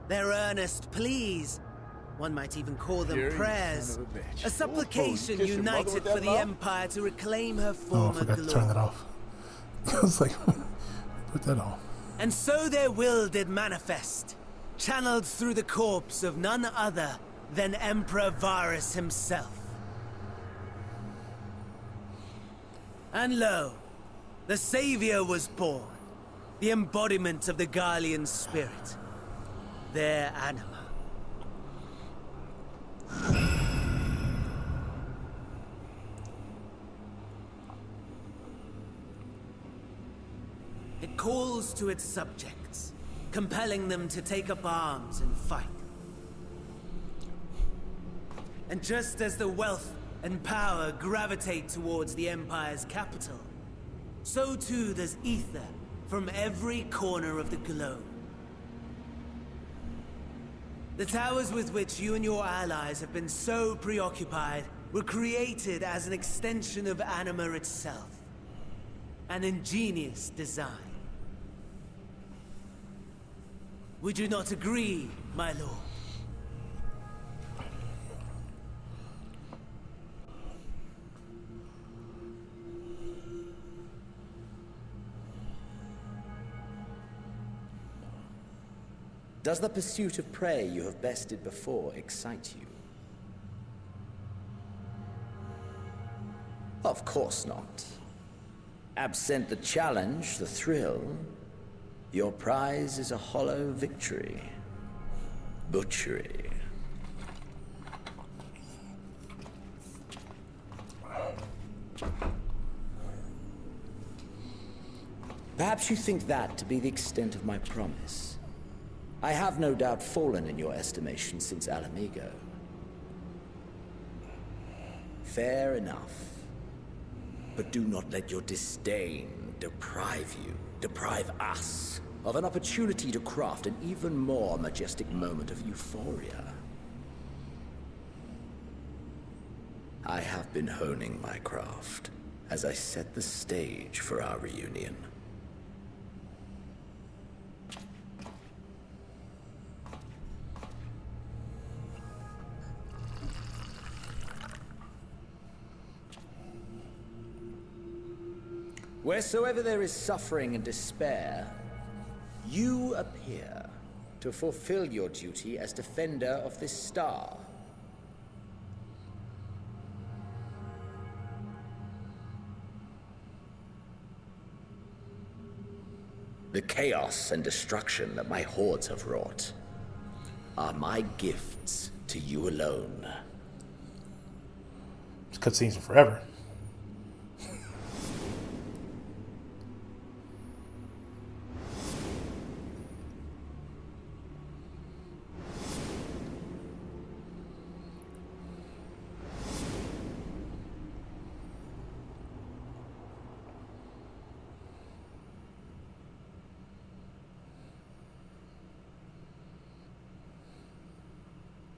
Their earnest pleas, one might even call them prayers, a supplication united for the Empire to reclaim her former I forgot glory. to turn that off. I was like, put that on. And so their will did manifest, channeled through the corpse of none other than Emperor Varus himself. And lo, the Savior was born, the embodiment of the Garlean spirit. their anima. It calls to its subjects, compelling them to take up arms and fight. And just as the wealth and power gravitate towards the Empire's capital, so too does ether from every corner of the globe. The towers with which you and your allies have been so preoccupied were created as an extension of anima itself. An ingenious design. Would you not agree, my lord? Does the pursuit of prey you have bested before excite you? Of course not. Absent the challenge, the thrill, your prize is a hollow victory. Butchery. Perhaps you think that to be the extent of my promise. I have no doubt fallen in your estimation since Alamigo. Fair enough. But do not let your disdain deprive us, of an opportunity to craft an even more majestic moment of euphoria. I have been honing my craft as I set the stage for our reunion. Wheresoever there is suffering and despair, you appear to fulfill your duty as defender of this star. The chaos and destruction that my hordes have wrought are my gifts to you alone. This cutscenes are forever.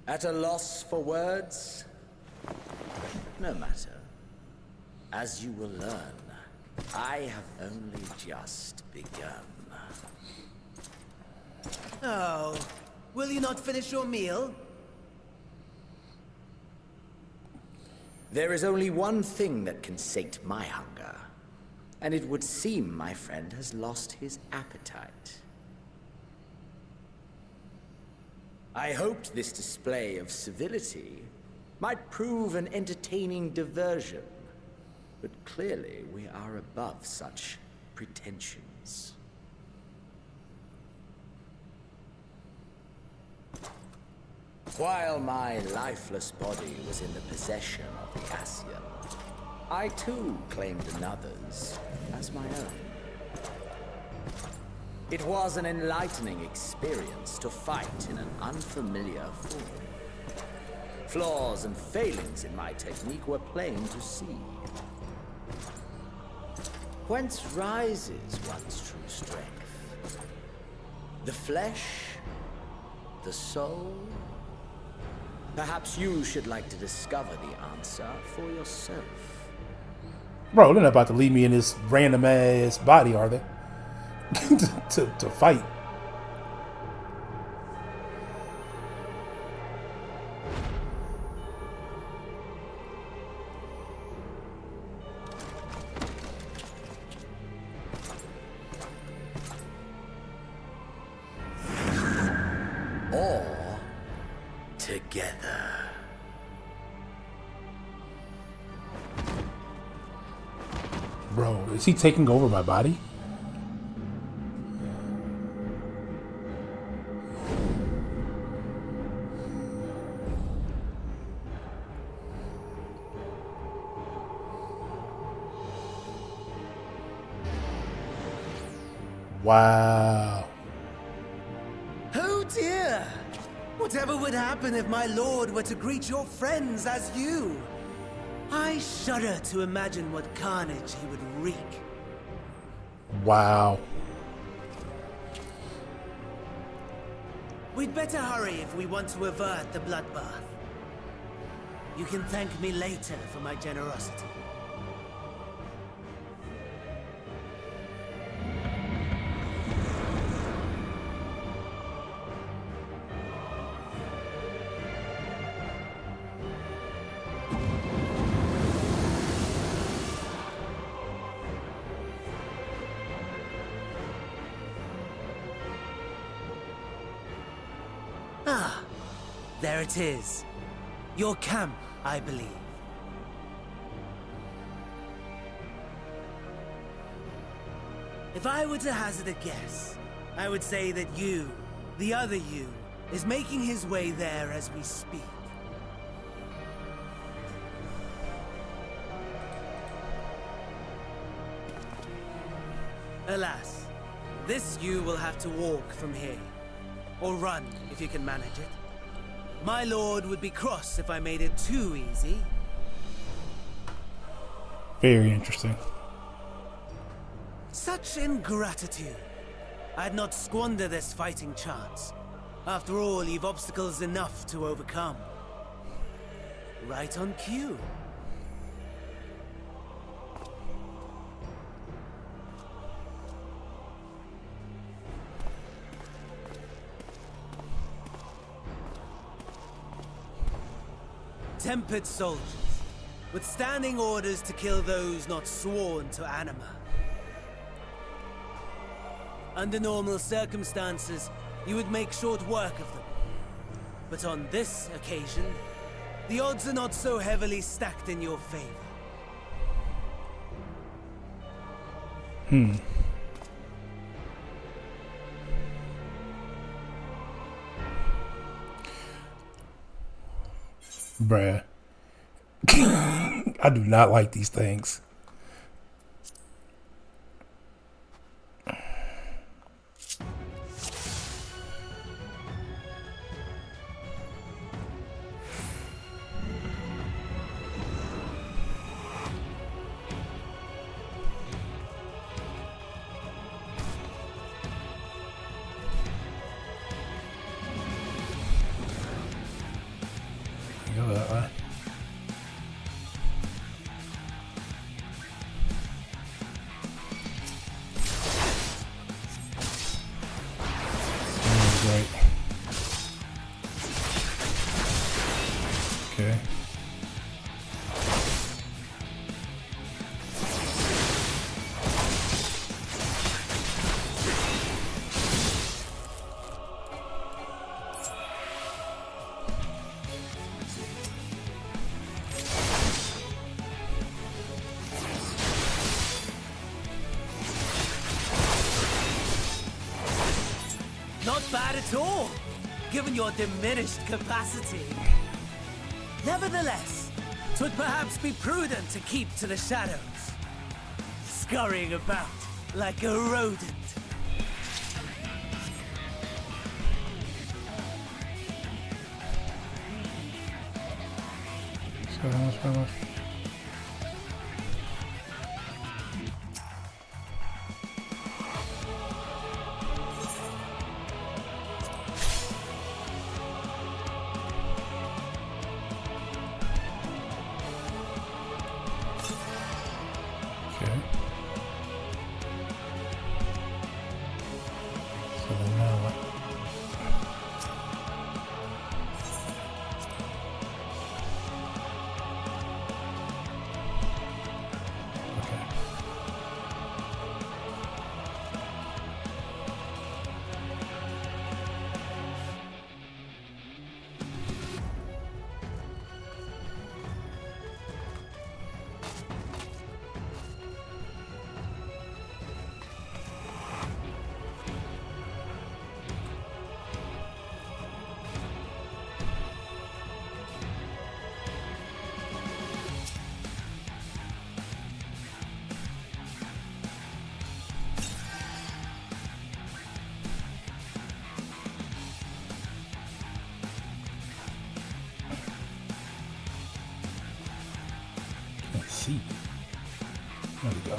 At a loss for words? No matter. As you will learn, I have only just begun. Oh, will you not finish your meal? There is only one thing that can sate my hunger, and it would seem my friend has lost his appetite. I hoped this display of civility might prove an entertaining diversion, but clearly we are above such pretensions. While my lifeless body was in the possession of the Ascian, I too claimed another's as my own. It was an enlightening experience to fight in an unfamiliar form. Flaws and failings in my technique were plain to see. Whence rises one's true strength? The flesh? The soul? Perhaps you should like to discover the answer for yourself. Bro, they're not about to leave me in this random ass body, are they? to fight. Or together. Bro, is he taking over my body? Wow. Oh dear! Whatever would happen if my lord were to greet your friends as you? I shudder to imagine what carnage he would wreak. Wow. We'd better hurry if we want to avert the bloodbath. You can thank me later for my generosity. Ah, there it is. Your camp, I believe. If I were to hazard a guess, I would say that you, the other you, is making his way there as we speak. Alas, this you will have to walk from here. Or run, if you can manage it. My lord would be cross if I made it too easy. Very interesting. Such ingratitude. I'd not squander this fighting chance. After all, you've obstacles enough to overcome. Right on cue. Tempered soldiers, with standing orders to kill those not sworn to anima. Under normal circumstances, you would make short work of them. But on this occasion, the odds are not so heavily stacked in your favor. Bruh. I do not like these things. Go that way. Right. Okay. Not bad at all, given your diminished capacity. Nevertheless, 'twould perhaps be prudent to keep to the shadows, scurrying about like a rodent. Vamos. see. There we go.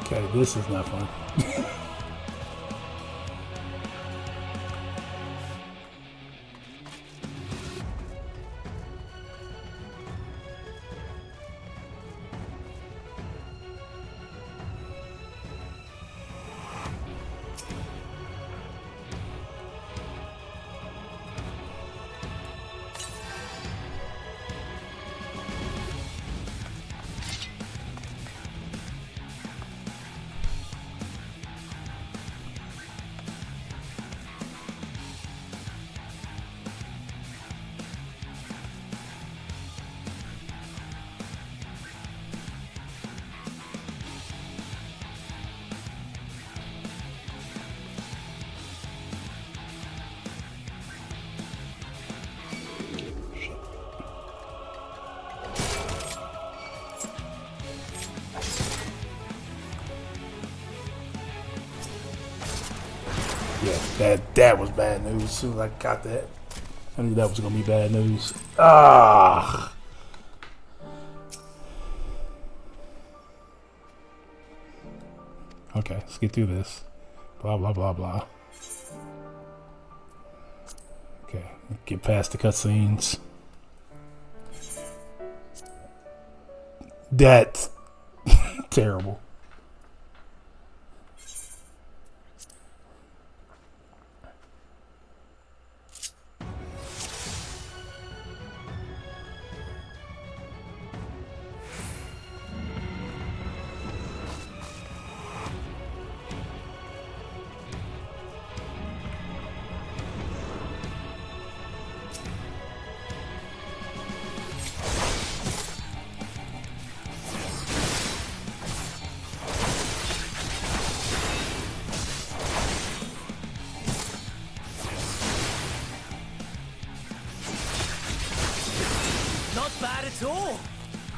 Okay, this is not fun. Yeah, that was bad news. As soon as I got that, I knew that was gonna be bad news. Ah. Okay, let's get through this. Blah blah blah blah. Okay, get past the cutscenes. That's terrible.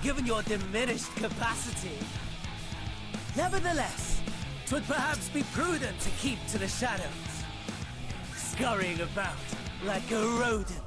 Given your diminished capacity. Nevertheless, 'twould perhaps be prudent to keep to the shadows, scurrying about like a rodent.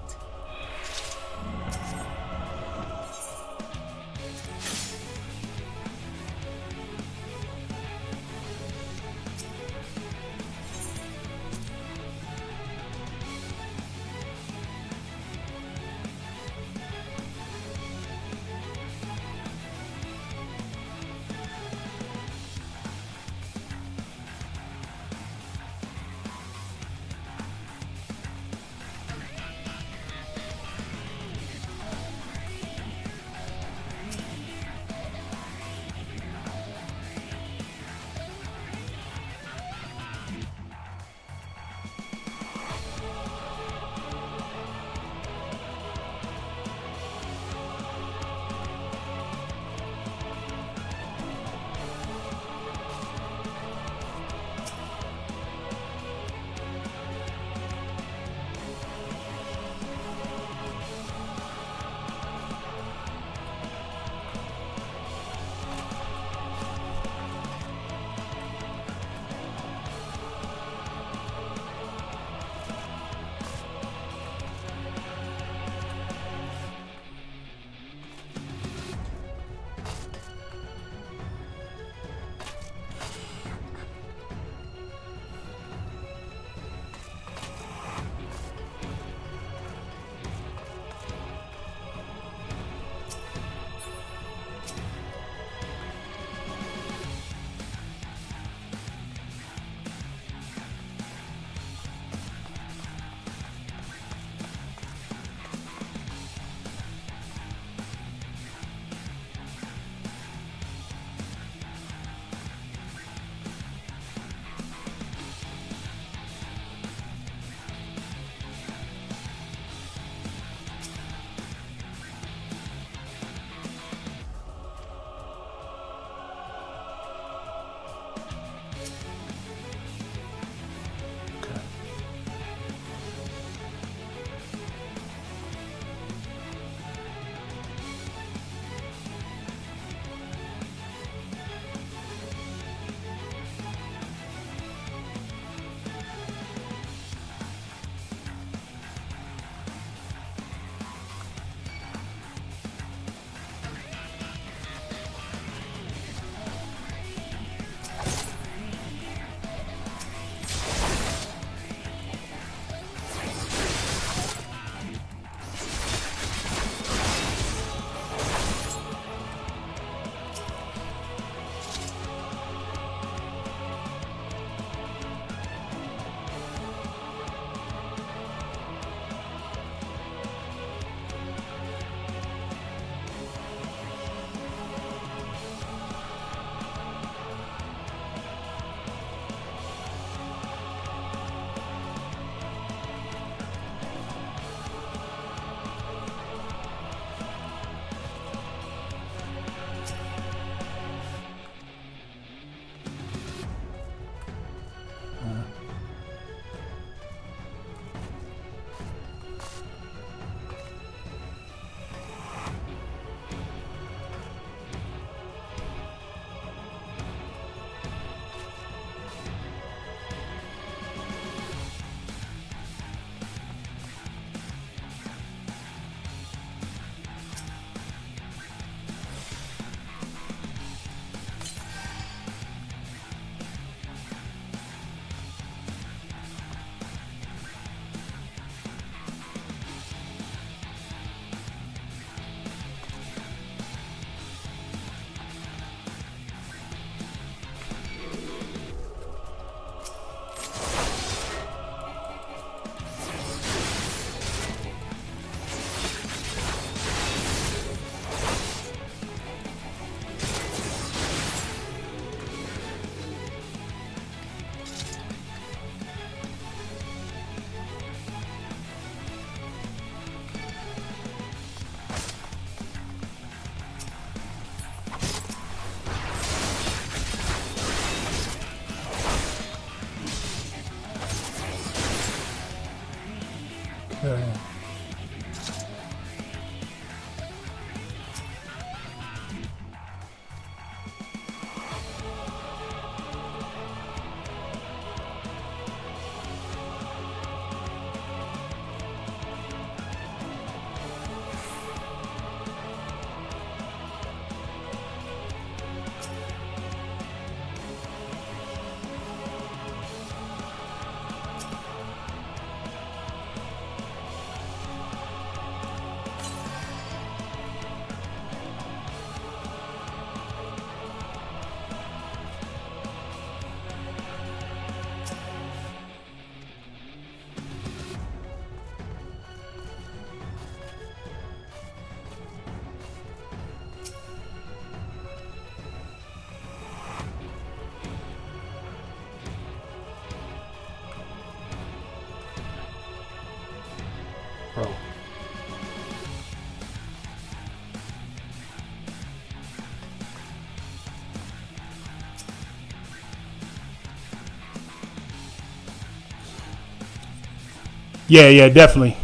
Yeah, definitely.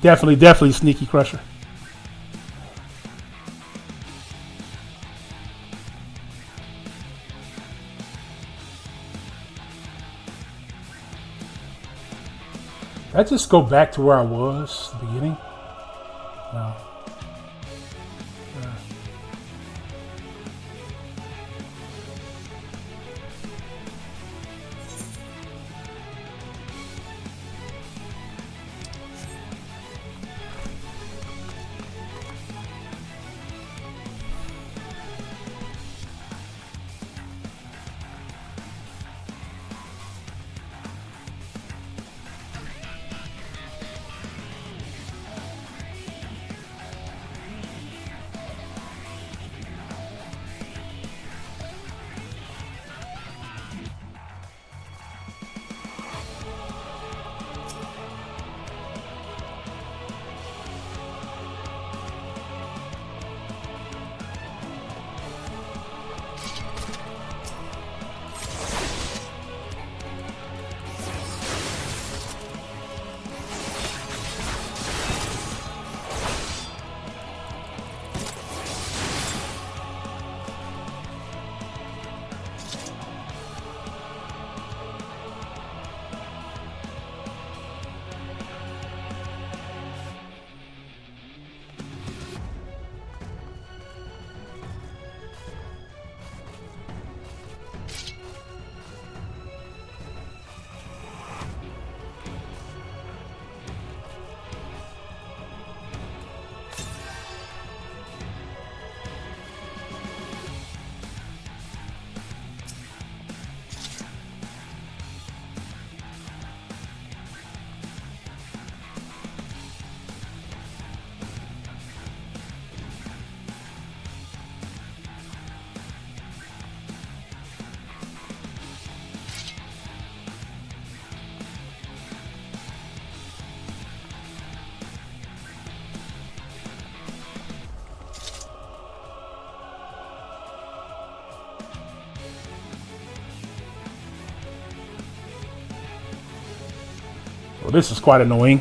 Definitely Sneaky Crusher. Did I just go back to where I was at the beginning? No. Well, this is quite annoying.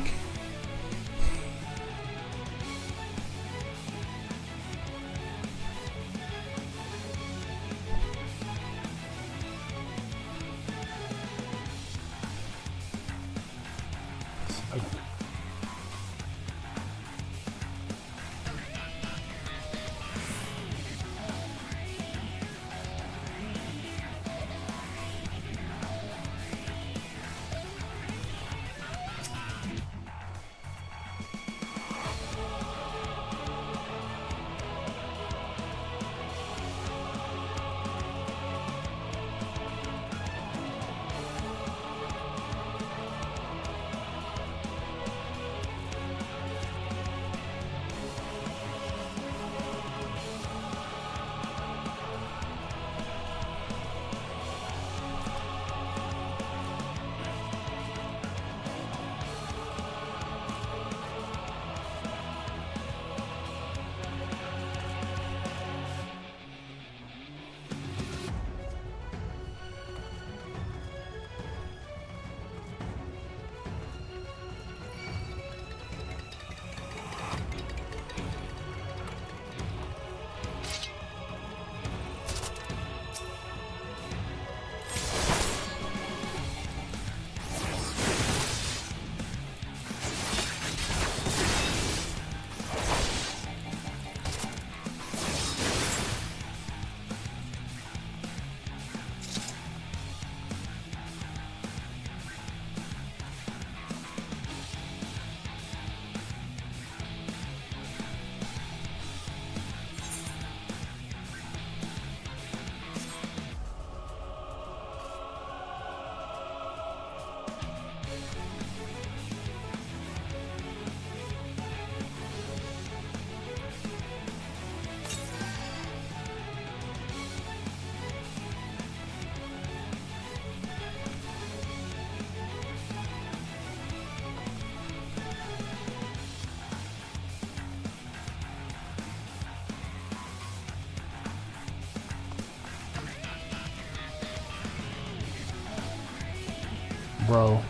Bro.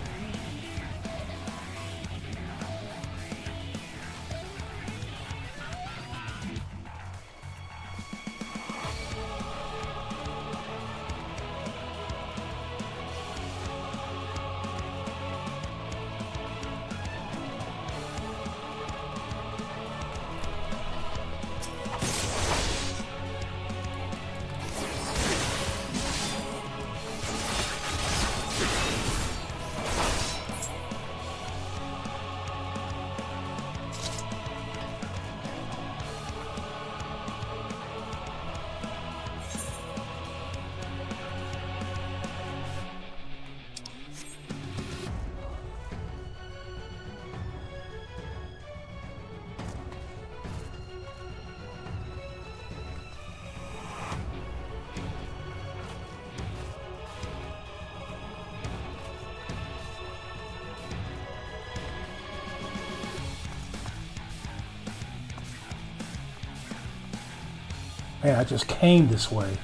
Man, I just came this way.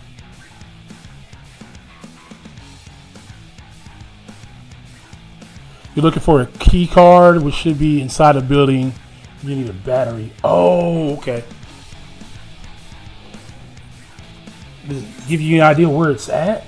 You're looking for a key card, which should be inside a building. You need a battery. Oh, okay. Does it give you an idea where it's at?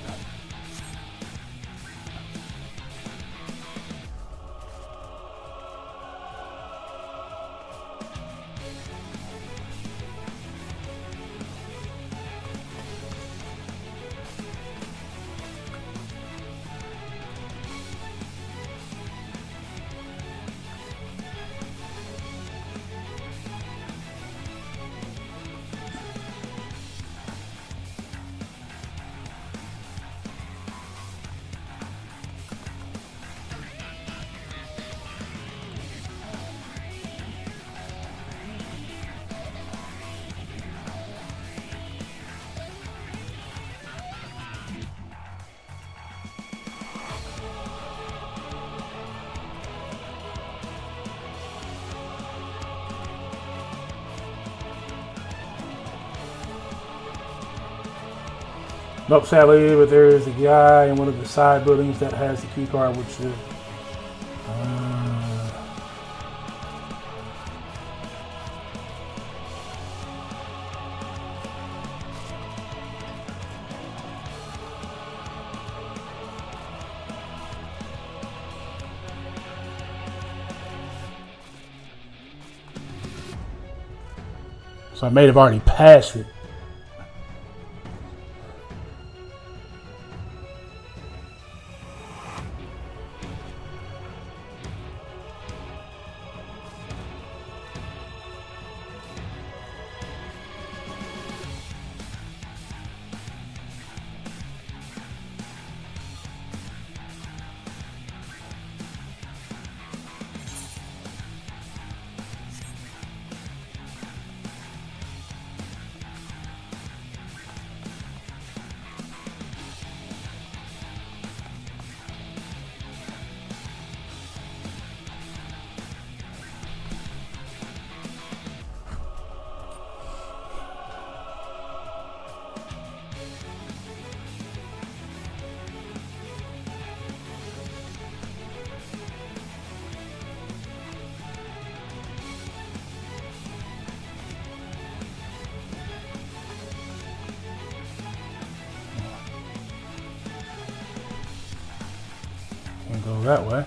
Nope, sadly, but there is a guy in one of the side buildings that has the key card, which is. So I may have already passed it. Go that way.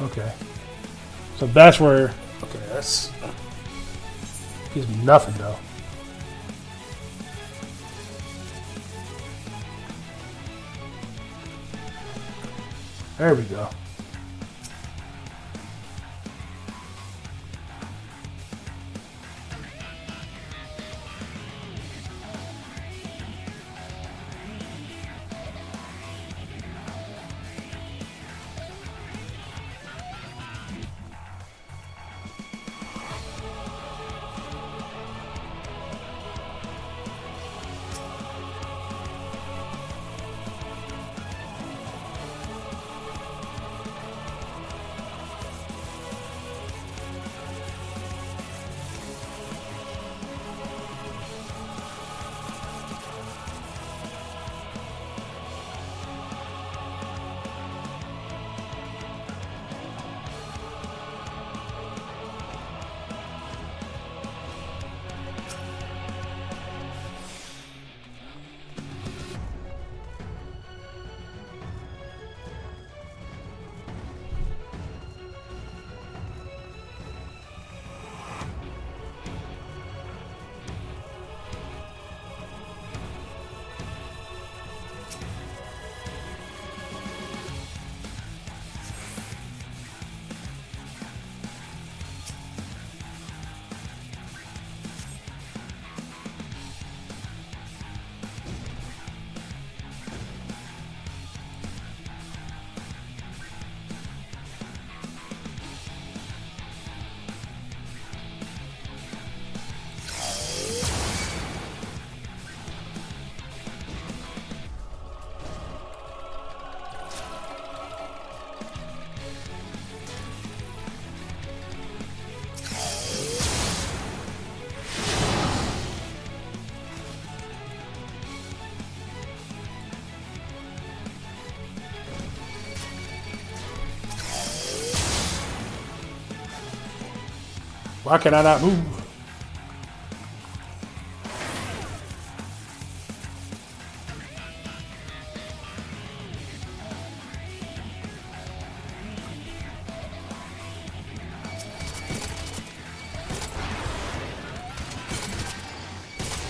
Okay. So that's where. Okay, that's. Gives me nothing though. There we go. Why can I not move?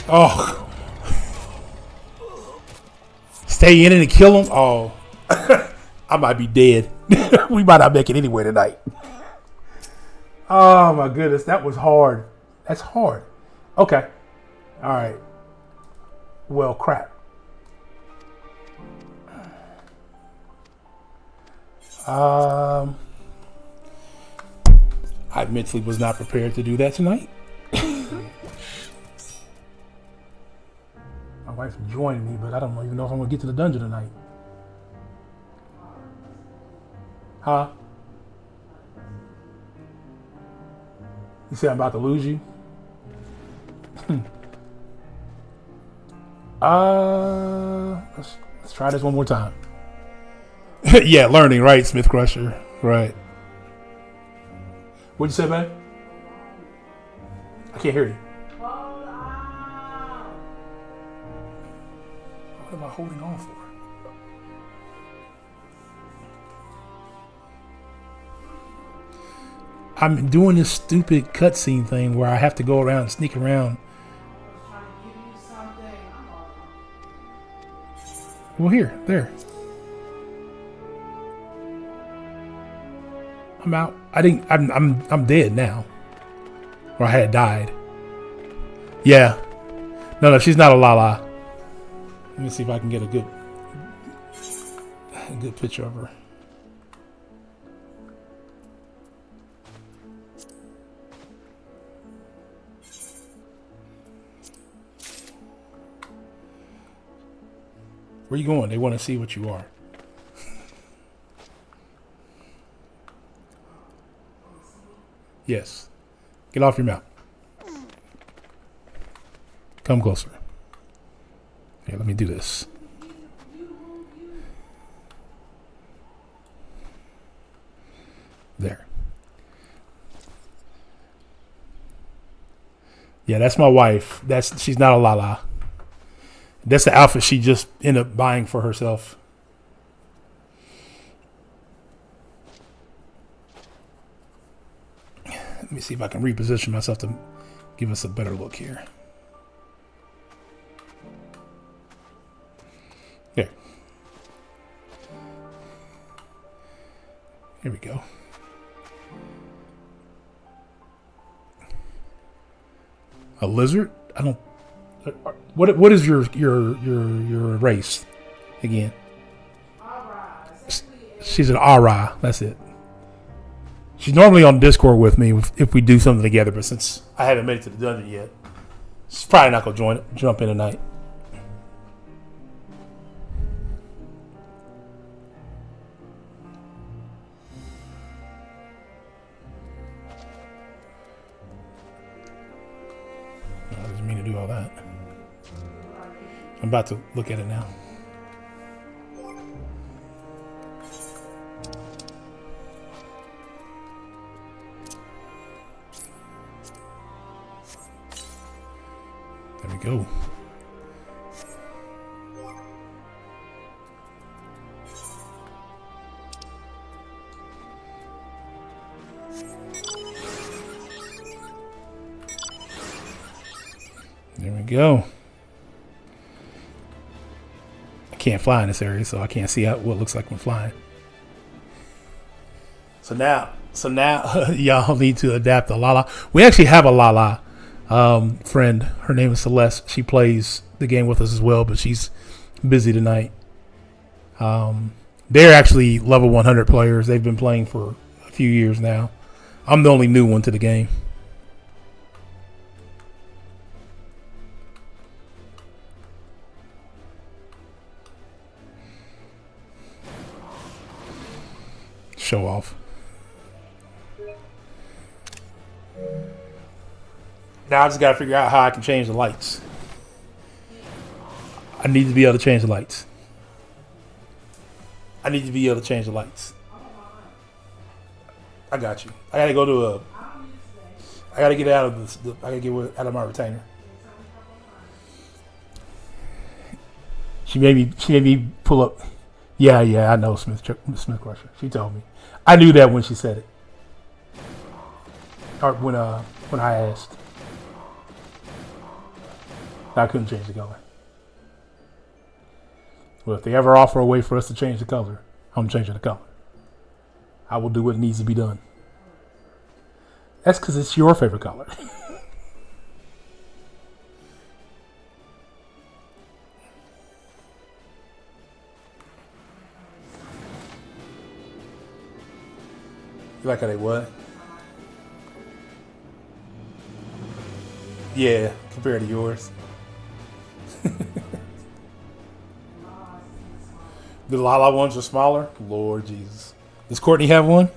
Oh. Stay in it and kill him? Oh. I might be dead. We might not make it anywhere tonight. Oh my goodness, that was hard. That's hard. Okay. All right. Well, crap. I mentally was not prepared to do that tonight. My wife joined me, but I don't even know if I'm gonna get to the dungeon tonight. Huh? You say I'm about to lose you? Let's try this one more time. Yeah, learning, right, Smith Crusher, right. What'd you say, man? I can't hear you. What am I holding on for? I'm doing this stupid cutscene thing where I have to go around and sneak around. Well, there. I'm out. I'm dead now. Or I had died. Yeah. No, she's not a Lala. Let me see if I can get a good picture of her. Where you going? They want to see what you are. Yes. Get off your mount. Come closer. Here, let me do this. There. Yeah, that's my wife. She's not a Lala. That's the outfit she just ended up buying for herself. Let me see if I can reposition myself to give us a better look here. There. Here we go. A lizard? I don't. What is your race again? She's an Ara. That's it. She's normally on Discord with me if we do something together, but since I haven't made it to the dungeon yet, she's probably not gonna jump in tonight. I didn't mean to do all that. I'm about to look at it now. There we go. There we go. I can't fly in this area, so I can't see what it looks like when flying. So now y'all need to adapt the Lala. We actually have a Lala friend. Her name is Celeste. She plays the game with us as well, but she's busy tonight. They're actually level 100 players. They've been playing for a few years now. I'm the only new one to the game. Show off. Now I just gotta figure out how I can change the lights. I need to be able to change the lights. I I got you. I gotta go to I gotta get out of this. I gotta get out of my retainer. She made me pull up. Yeah, I know Smith Crusher. She told me. I knew that when she said it. Or when I asked. I couldn't change the color. Well, if they ever offer a way for us to change the color, I'm changing the color. I will do what needs to be done. That's because it's your favorite color. You like how they what? Yeah, compared to yours. The Lala ones are smaller? Lord Jesus. Does Courtney have one?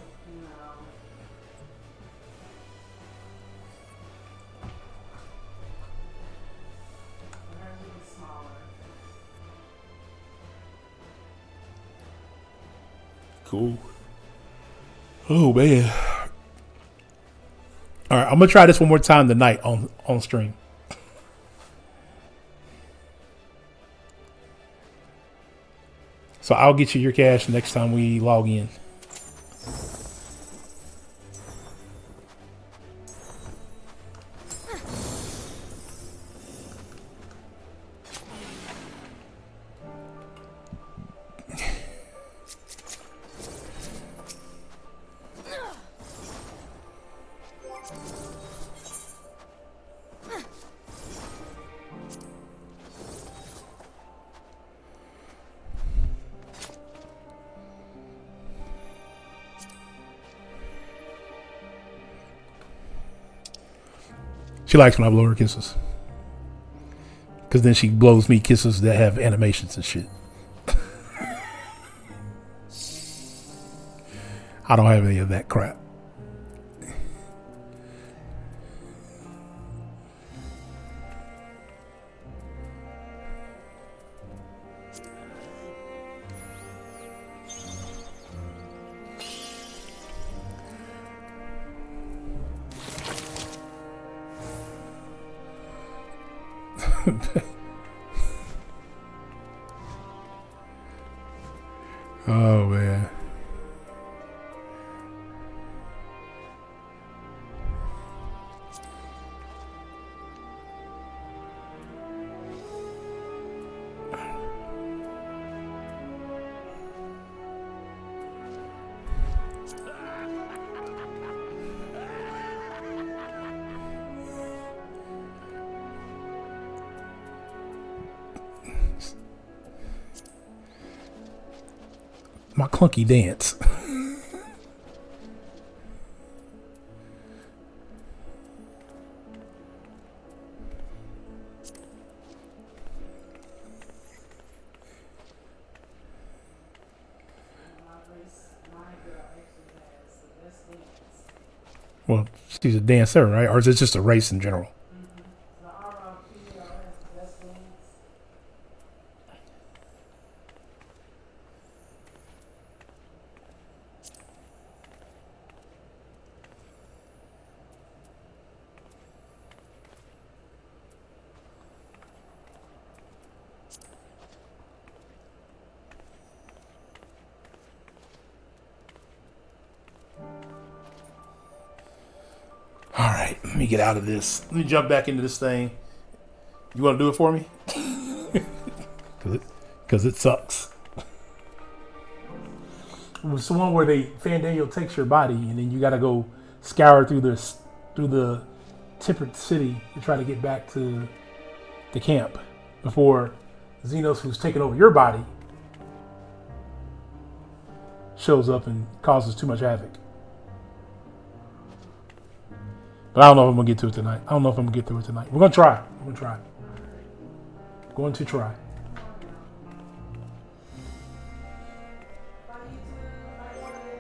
Cool. Oh man. Alright, I'm gonna try this one more time tonight on stream. So I'll get you your cash next time we log in. She likes when I blow her kisses. Because then she blows me kisses that have animations and shit. I don't have any of that crap. Oh man. My clunky dance. Well, she's a dancer, right? Or is it just a race in general? All right, let me get out of this. Let me jump back into this thing. You want to do it for me? Because it sucks. It's the one where Fandaniel takes your body and then you got to go scour through the temperate city to try to get back to the camp before Zenos, who's taken over your body, shows up and causes too much havoc. But I don't know if I'm going to get to it tonight. I don't know if I'm going to get through it tonight. We're going to try. We're going to try. Going to try.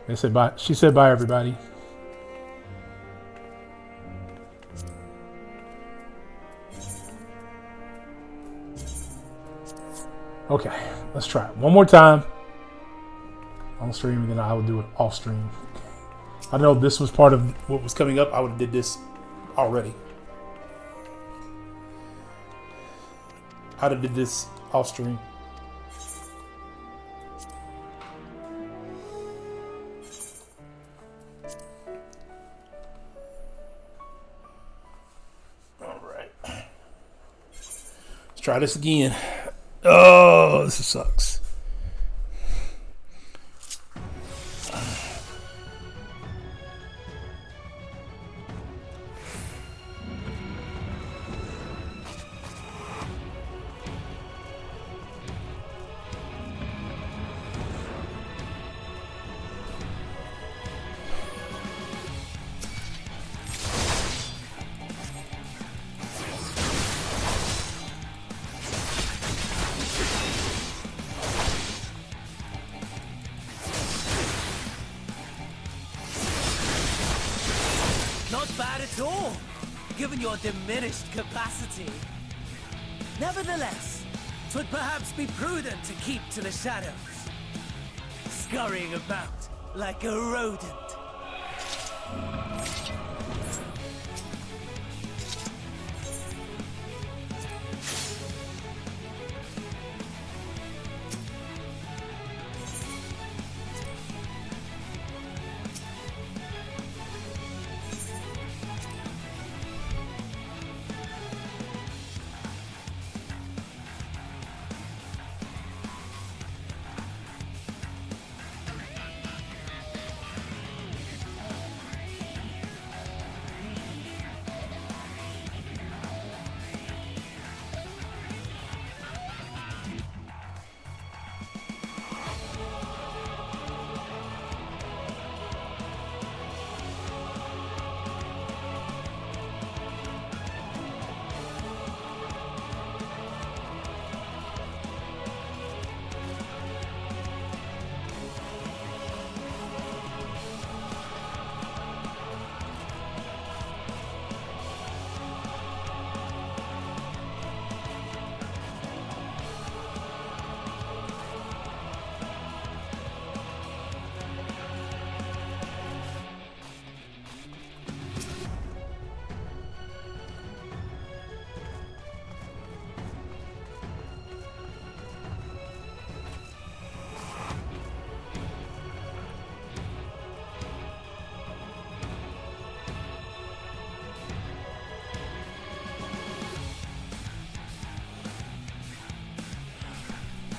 They said bye. She said bye, everybody. Okay, let's try it one more time on stream, and then I will do it off stream. I know this was part of what was coming up. I would have did this already. I did this off stream. All right. Let's try this again. Oh, this sucks. Not bad at all, given your diminished capacity. Nevertheless, 'twould perhaps be prudent to keep to the shadows, scurrying about like a rodent.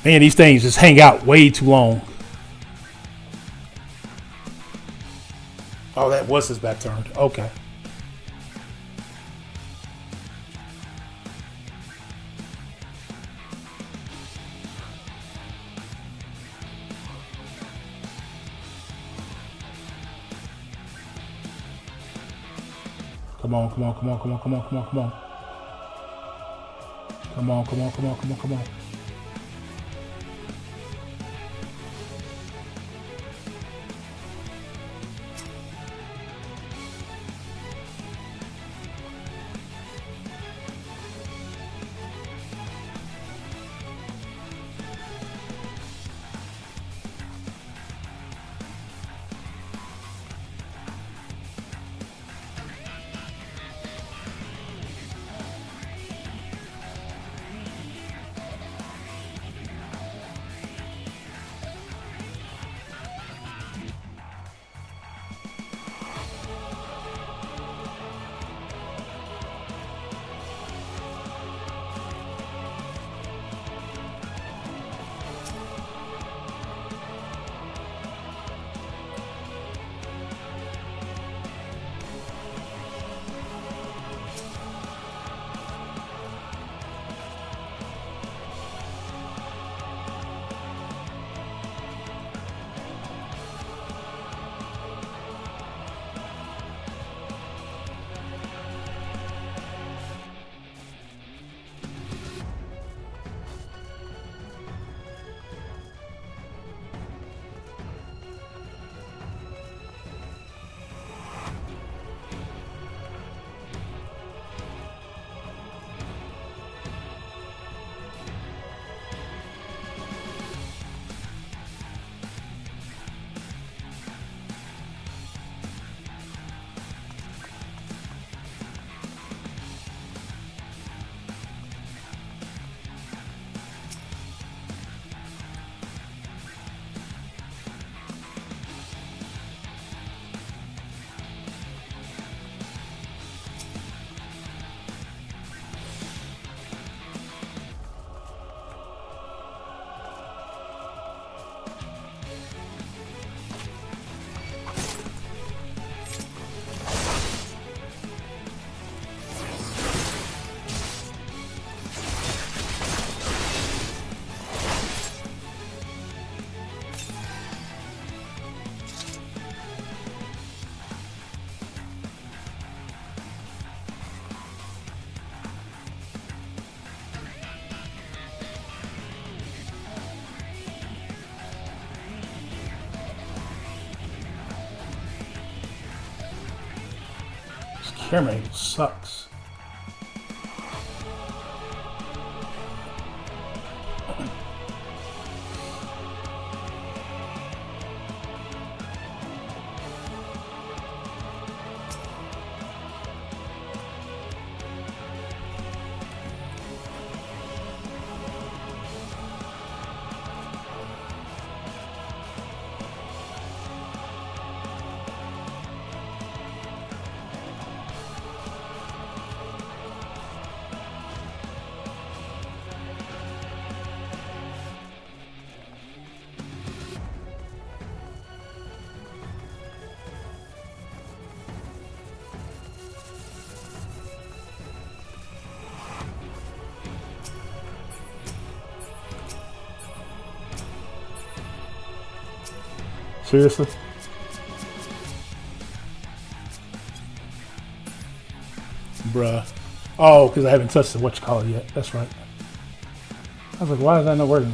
Man, these things just hang out way too long. Oh, that was his back turned. Okay. Come on, come on, come on, come on, come on, come on, come on. Come on, come on, come on, come on, come on. camera angle sucks. Seriously? Bruh. Oh, because I haven't touched the whatchamacallit yet. That's right. I was like, why is that not working?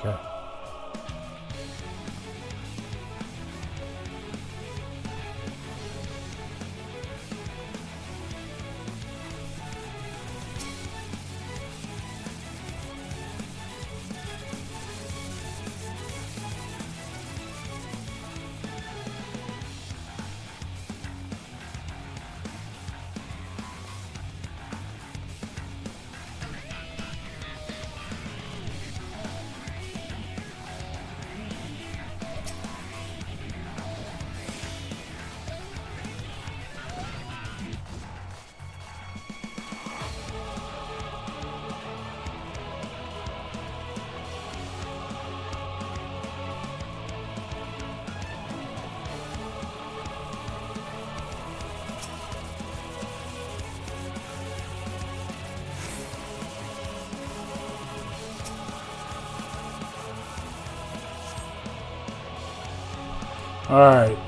Okay. All right.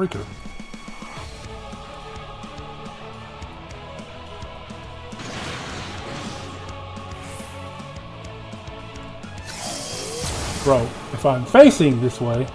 Freaker. Bro, if I'm facing this way,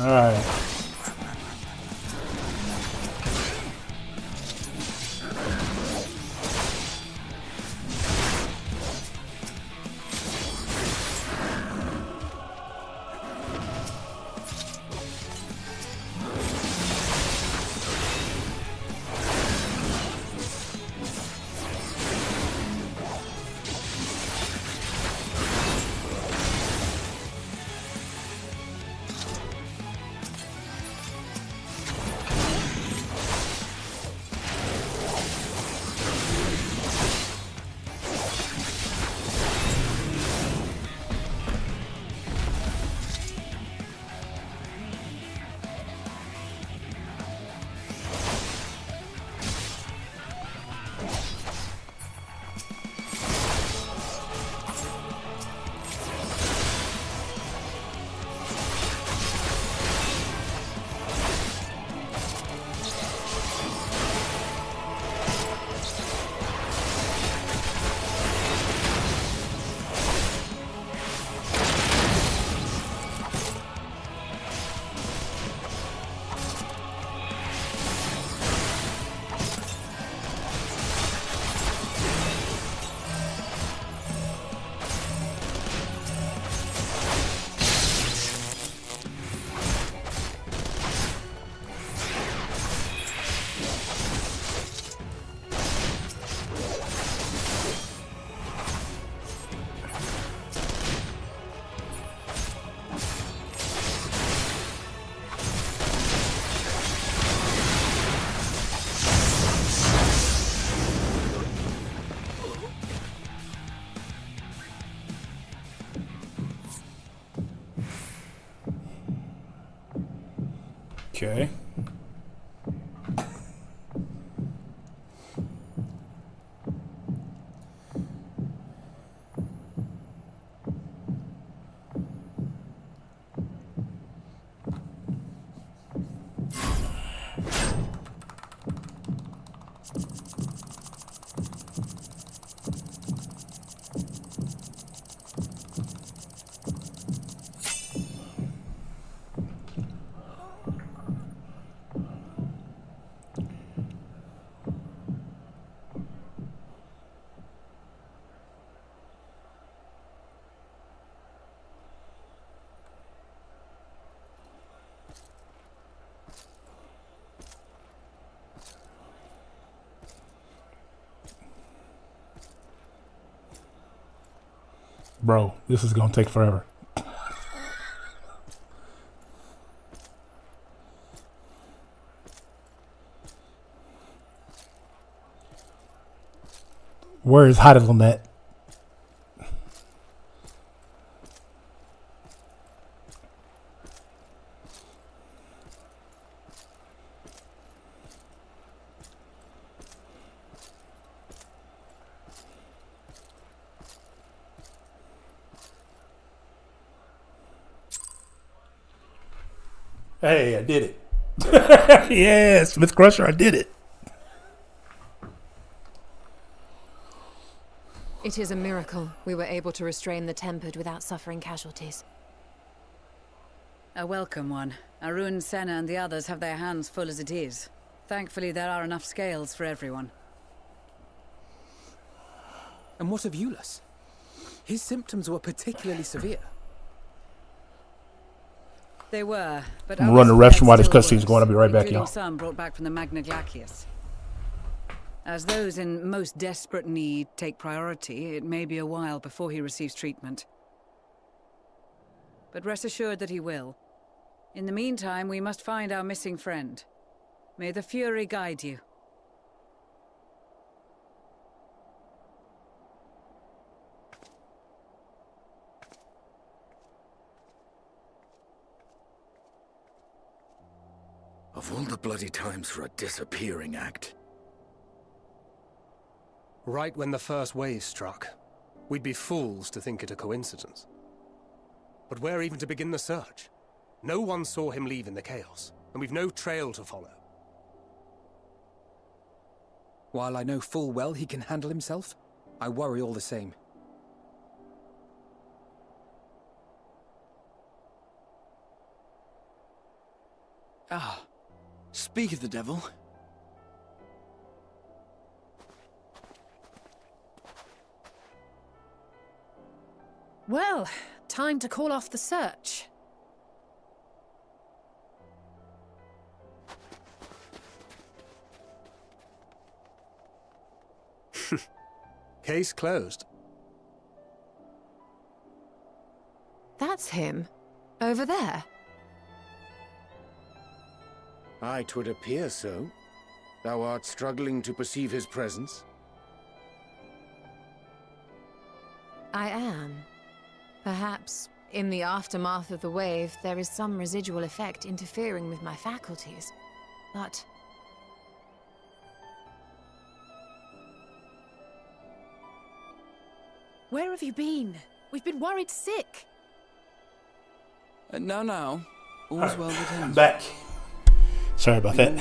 Alright. Okay. Bro, this is gonna take forever. Where is Heidelnet? Hey, I did it. Yes, Smith Crusher, I did it. It is a miracle we were able to restrain the Tempered without suffering casualties. A welcome one. Arun, Senna and the others have their hands full as it is. Thankfully, there are enough scales for everyone. And what of Euless? His symptoms were particularly severe. They were, but I'm running the refs from while this cutscene's going. I'll be right back, y'all. Some brought back from the Magna Glacius. As those in most desperate need take priority, it may be a while before he receives treatment. But rest assured that he will. In the meantime, we must find our missing friend. May the Fury guide you. Of all the bloody times for a disappearing act. Right when the first wave struck, we'd be fools to think it a coincidence. But where even to begin the search? No one saw him leave in the chaos, and we've no trail to follow. While I know full well he can handle himself, I worry all the same. Ah, speak of the devil. Well, time to call off the search. Case closed. That's him. Over there. Aye, 'twould appear so. Thou art struggling to perceive his presence? I am. Perhaps, in the aftermath of the wave, there is some residual effect interfering with my faculties. But... Where have you been? We've been worried sick. Now. All's well that I'm ends. back. Sorry about that.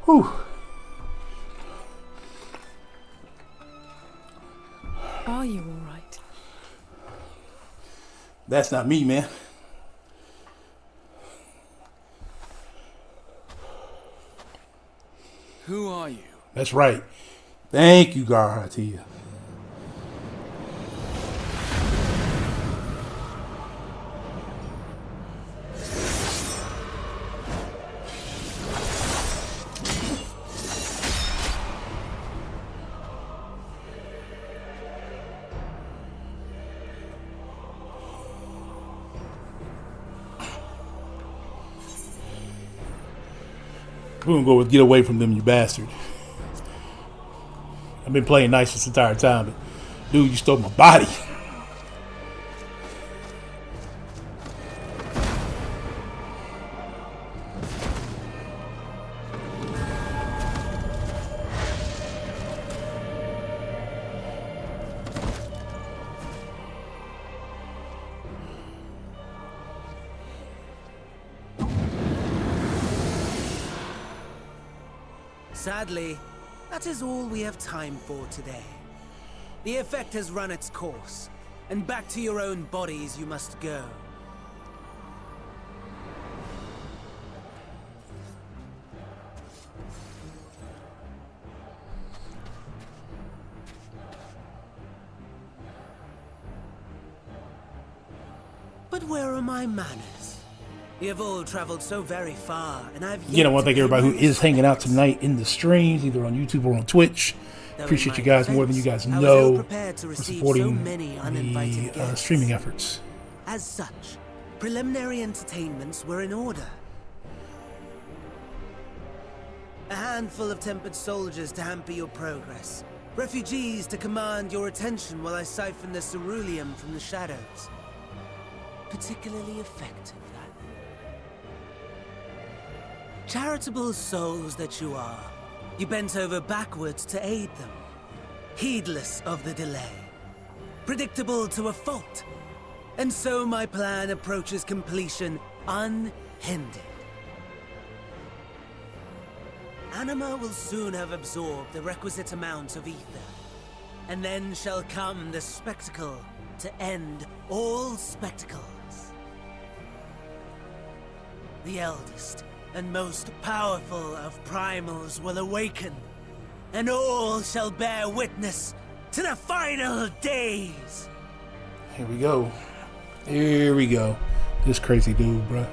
Whew. Are you all right? That's not me, man. Who are you? That's right. Thank you, Garcia. We're gonna go with get away from them, you bastard. I've been playing nice this entire time, but dude, you stole my body. Sadly, that is all we have time for today. The effect has run its course, and back to your own bodies you must go. But where are my manners? You have all traveled so very far, and I've Again, I want to thank everybody who is hanging out tonight in the streams, either on YouTube or on Twitch. Appreciate you guys more than you guys know for supporting the streaming efforts. As such, preliminary entertainments were in order. A handful of tempered soldiers to hamper your progress. Refugees to command your attention while I siphon the ceruleum from the shadows. Particularly effective, that. Charitable souls that you are, you bent over backwards to aid them, heedless of the delay, predictable to a fault. And so my plan approaches completion unhindered. Anima will soon have absorbed the requisite amount of ether, and then shall come the spectacle to end all spectacles. The eldest and most powerful of primals will awaken, and all shall bear witness to the final days. Here we go. Here we go. This crazy dude, bruh.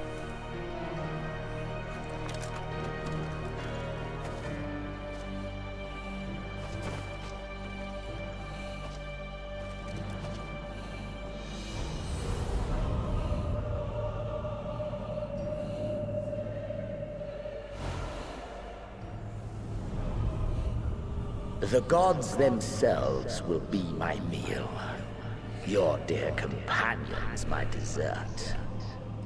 The gods themselves will be my meal. Your dear companions my dessert.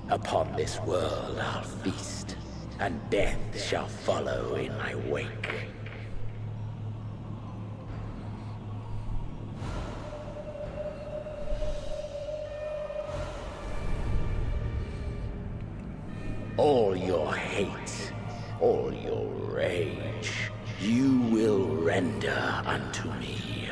Upon this world I'll feast, and death shall follow in my wake. All your hate, all your rage, you will render unto me.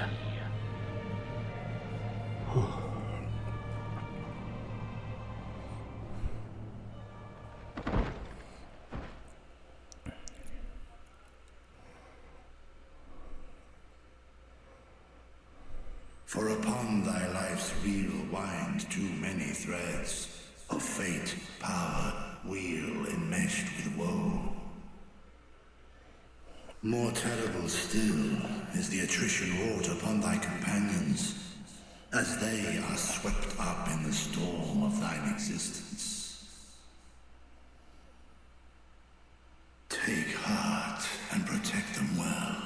upon thy life's reel wind too many threads of fate, power, wheel enmeshed with woe. More terrible still is the attrition wrought upon thy companions, as they are swept up in the storm of thine existence. Take heart and protect them well.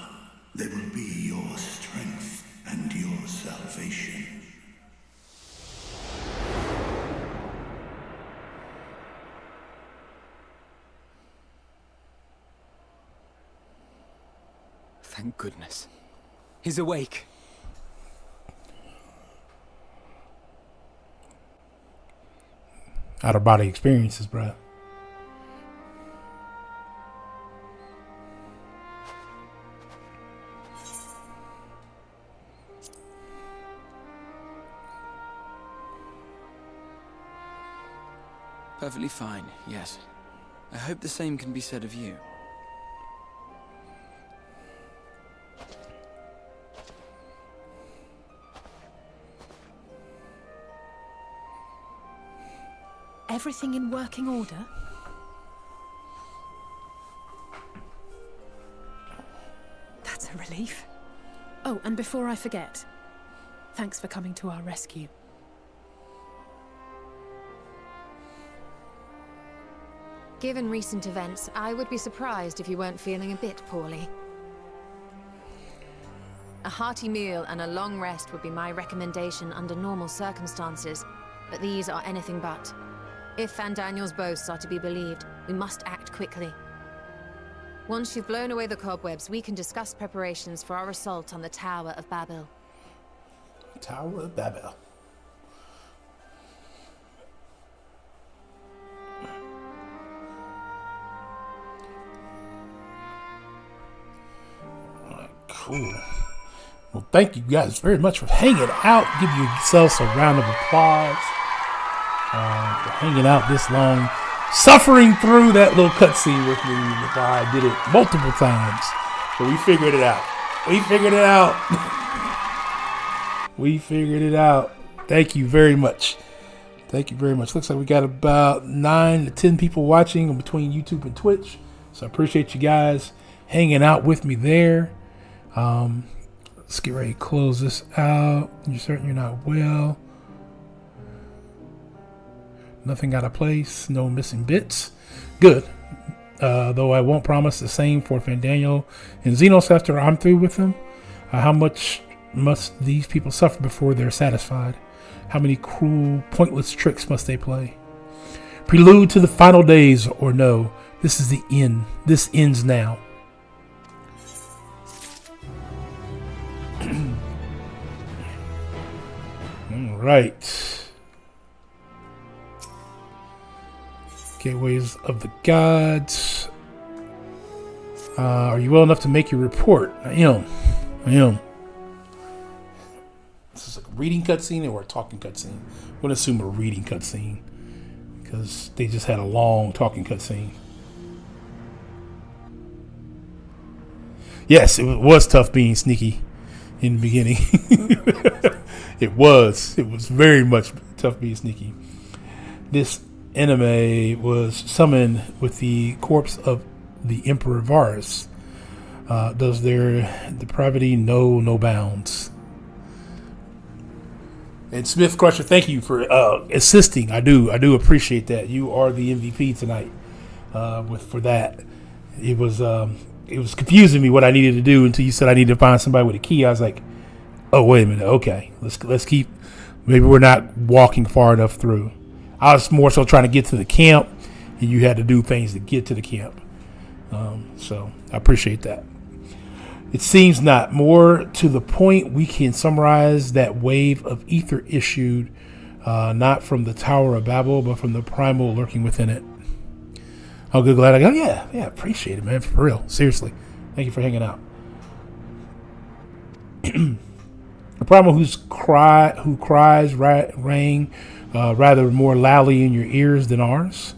They will be your strength and your salvation. Thank goodness. He's awake. Out of body experiences, bruh. Perfectly fine, yes. I hope the same can be said of you. Everything in working order? That's a relief. Oh, and before I forget, thanks for coming to our rescue. Given recent events, I would be surprised if you weren't feeling a bit poorly. A hearty meal and a long rest would be my recommendation under normal circumstances, but these are anything but. If Fandaniel's boasts are to be believed, we must act quickly. Once you've blown away the cobwebs, we can discuss preparations for our assault on the Tower of Babil. Tower of Babil. Cool. Well, thank you guys very much for hanging out. Give yourselves a round of applause for hanging out this long, suffering through that little cutscene with me. I did it multiple times, but we figured it out. We figured it out. We figured it out. Thank you very much. Thank you very much. Looks like we got about 9 to 10 people watching between YouTube and Twitch, so I appreciate you guys hanging out with me there. Let's get ready to close this out. You're certain you're not well? Nothing out of place. No missing bits. Good. Though I won't promise the same for Fandaniel and Zenos after I'm through with them. How much must these people suffer before they're satisfied? How many cruel, pointless tricks must they play? Prelude to the final days, or no? This is the end. This ends now. All right. Gateways of the Gods. Are you well enough to make your report? I am. This is like a reading cutscene or a talking cutscene? I'm going to assume a reading cutscene because they just had a long talking cutscene. Yes, it was tough being sneaky in the beginning. It was very much tough being sneaky. This enemy was summoned with the corpse of the Emperor Varus. Does their depravity know no bounds? And Smith Crusher, thank you for assisting. I do appreciate that. You are the MVP tonight. For that, it was confusing me what I needed to do until you said I needed to find somebody with a key. I was like, oh, wait a minute. Okay, let's keep. Maybe we're not walking far enough through. I was more so trying to get to the camp, and you had to do things to get to the camp. So I appreciate that. It seems not. More to the point, we can summarize that wave of ether issued not from the Tower of Babil, but from the primal lurking within it. Oh, good, glad I go. Yeah, appreciate it, man. For real, seriously. Thank you for hanging out. The primal who cries rang rather more loudly in your ears than ours.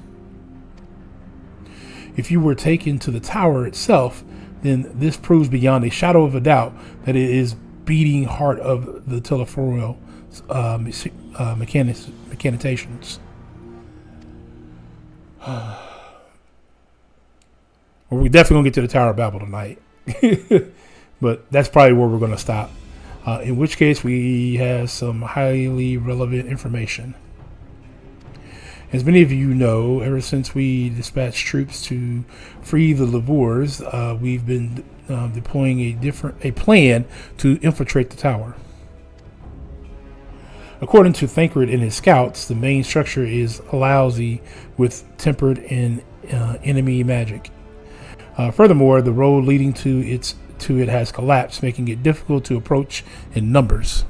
If you were taken to the tower itself, then this proves beyond a shadow of a doubt that it is beating heart of the telephorial mechanitations. Well, we're definitely going to get to the Tower of Babel tonight. But that's probably where we're going to stop. In which case, we have some highly relevant information. As many of you know, ever since we dispatched troops to free the Lavors, we've been deploying a plan to infiltrate the tower. According to Thancred and his scouts, the main structure is lousy with tempered and enemy magic. Furthermore, the road leading to it has collapsed, making it difficult to approach in numbers.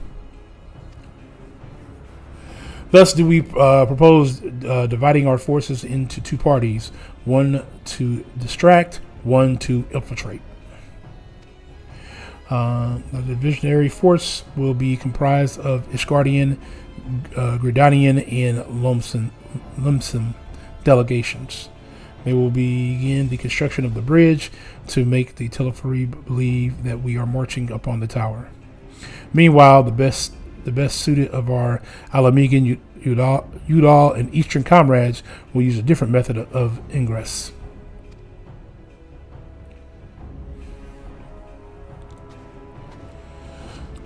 Thus, do we propose dividing our forces into two parties, one to distract, one to infiltrate. The divisionary force will be comprised of Ishgardian, Gridanian, and Lumsum delegations. They will begin the construction of the bridge to make the Telephori believe that we are marching upon the tower. Meanwhile, the best suited of our Alamegan, Udal, and Eastern comrades will use a different method of ingress.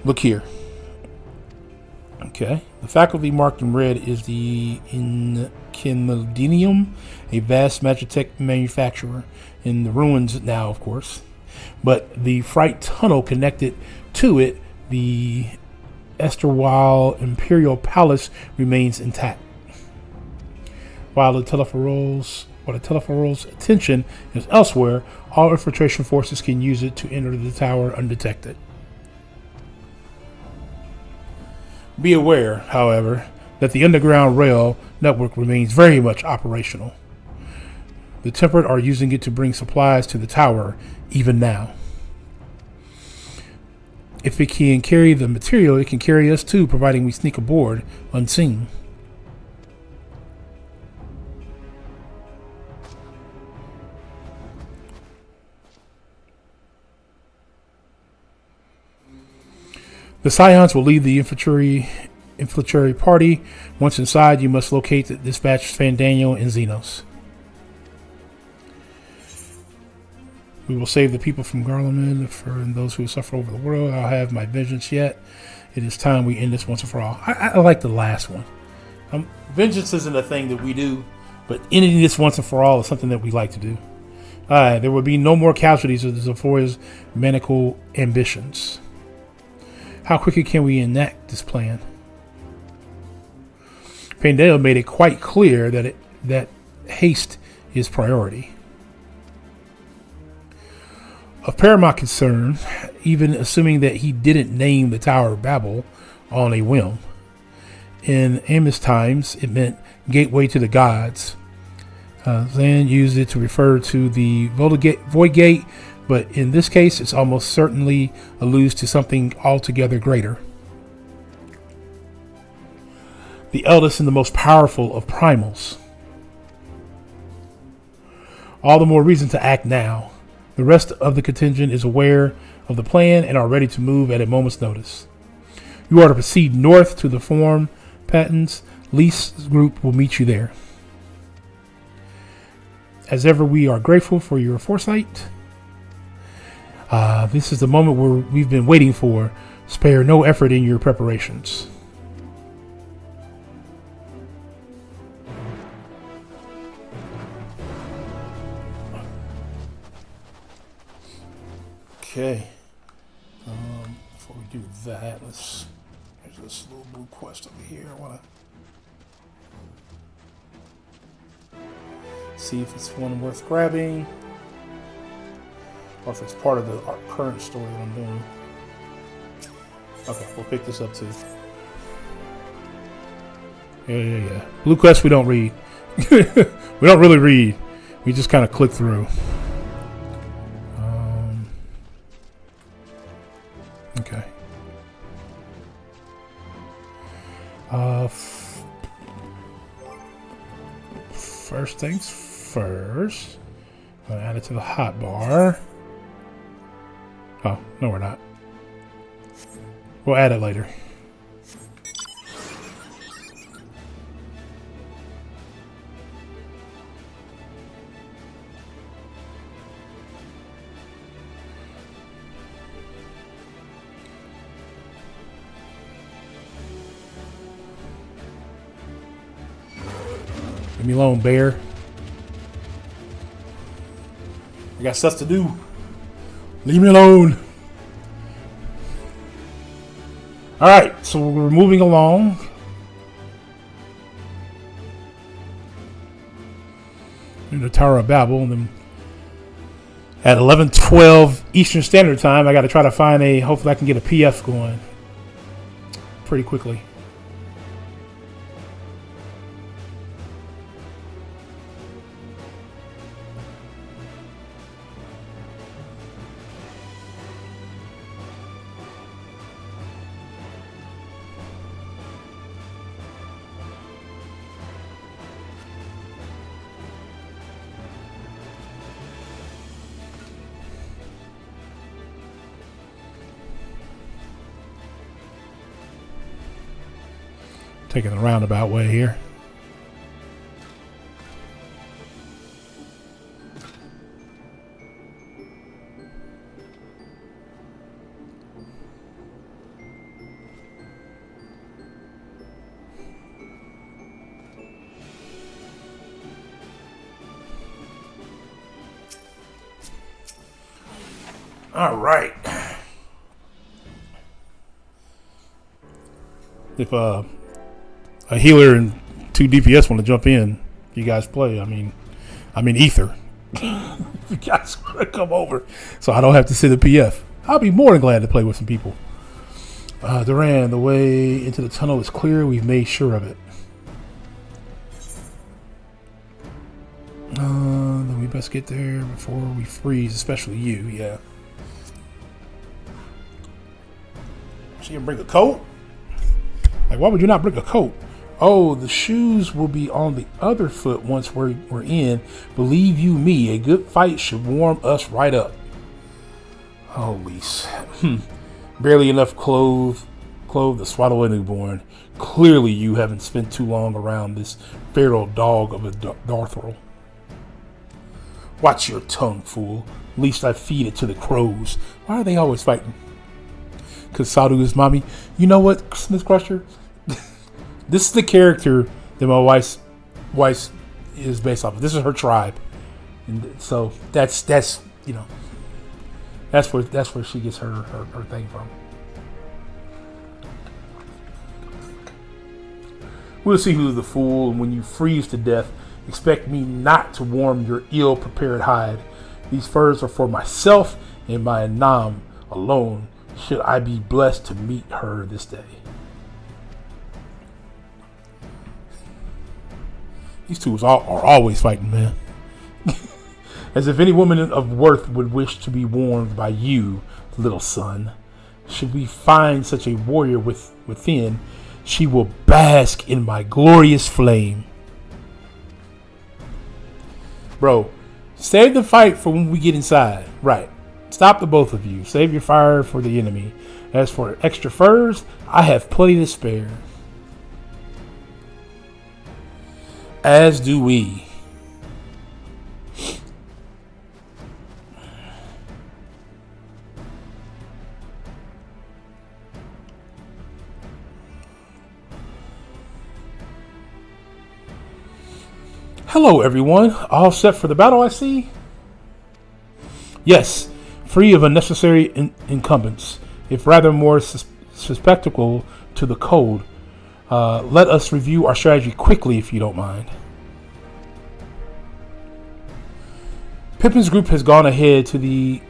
Look here. Okay. The faculty marked in red is the Inkinmildenium, a vast magitech manufacturer in the ruins now, of course. But the Fright Tunnel connected to it, the Esterwile Imperial Palace, remains intact. While the Telephoral's attention is elsewhere, all infiltration forces can use it to enter the tower undetected. Be aware, however, that the underground rail network remains very much operational. The Tempered are using it to bring supplies to the tower even now. If it can carry the material, it can carry us too, providing we sneak aboard unseen. The Scions will lead the infiltratory party. Once inside, you must locate the dispatched Fandaniel and Zenos. We will save the people from Garlemald for those who suffer over the world. I'll have my vengeance yet. It is time we end this once and for all. I like the last one. Vengeance isn't a thing that we do, but ending this once and for all is something that we like to do. There will be no more casualties of the Zephyr's maniacal ambitions. How quickly can we enact this plan? Fandaniel made it quite clear that haste is priority. Of paramount concern, even assuming that he didn't name the Tower of Babel on a whim. In Amos times, it meant gateway to the gods. Zan used it to refer to the Void Gate, but in this case, it's almost certainly alludes to something altogether greater. The eldest and the most powerful of primals. All the more reason to act now. The rest of the contingent is aware of the plan and are ready to move at a moment's notice. You are to proceed north to the Form Patents. Lee's group will meet you there. As ever, we are grateful for your foresight. This is the moment where we've been waiting for. Spare no effort in your preparations. Okay. Before we do that, there's this little blue quest over here. I want to see if it's one worth grabbing, or if it's part of the current story that I'm doing. Okay, we'll pick this up too. Yeah. Blue quest we don't read. We don't really read. We just kind of click through. Okay. First things first. I'm gonna add it to the hotbar. Oh, no, we're not. We'll add it later. Leave me alone, bear. I got stuff to do. Leave me alone. Alright, so we're moving along. In the Tower of Babil, and then at 11:12 Eastern Standard Time, I got to try to find a. Hopefully, I can get a PF going pretty quickly. Taking a roundabout way here. All right. If a healer and 2 DPS want to jump in, you guys play. I mean Ether. If you guys want to come over, so I don't have to sit a PF. I'll be more than glad to play with some people. Duran, the way into the tunnel is clear. We've made sure of it. Then we best get there before we freeze, especially you. Yeah. So you bring a coat? Like, why would you not bring a coat? Oh, the shoes will be on the other foot once we're in. Believe you me, a good fight should warm us right up. Holy barely enough clothes to swaddle a newborn. Clearly you haven't spent too long around this feral dog of a Darthril. Watch your tongue, fool. At least I feed it to the crows. Why are they always fighting? Because Sadu is mommy. You know what, Smith Crusher? This is the character that my wife's is based off of. This is her tribe, and so that's you know that's where she gets her thing from. We'll see who's the fool, and when you freeze to death, expect me not to warm your ill-prepared hide. These furs are for myself and my Nam alone. Should I be blessed to meet her this day. These two are always fighting, man. As if any woman of worth would wish to be warmed by you, little son. Should we find such a warrior within, she will bask in my glorious flame. Bro, save the fight for when we get inside. Right. Stop the both of you. Save your fire for the enemy. As for extra furs, I have plenty to spare. As do we. Hello, everyone. All set for the battle, I see? Yes, free of unnecessary incumbents, if rather more susceptible to the code. Let us review our strategy quickly, if you don't mind. Pippin's group has gone ahead to the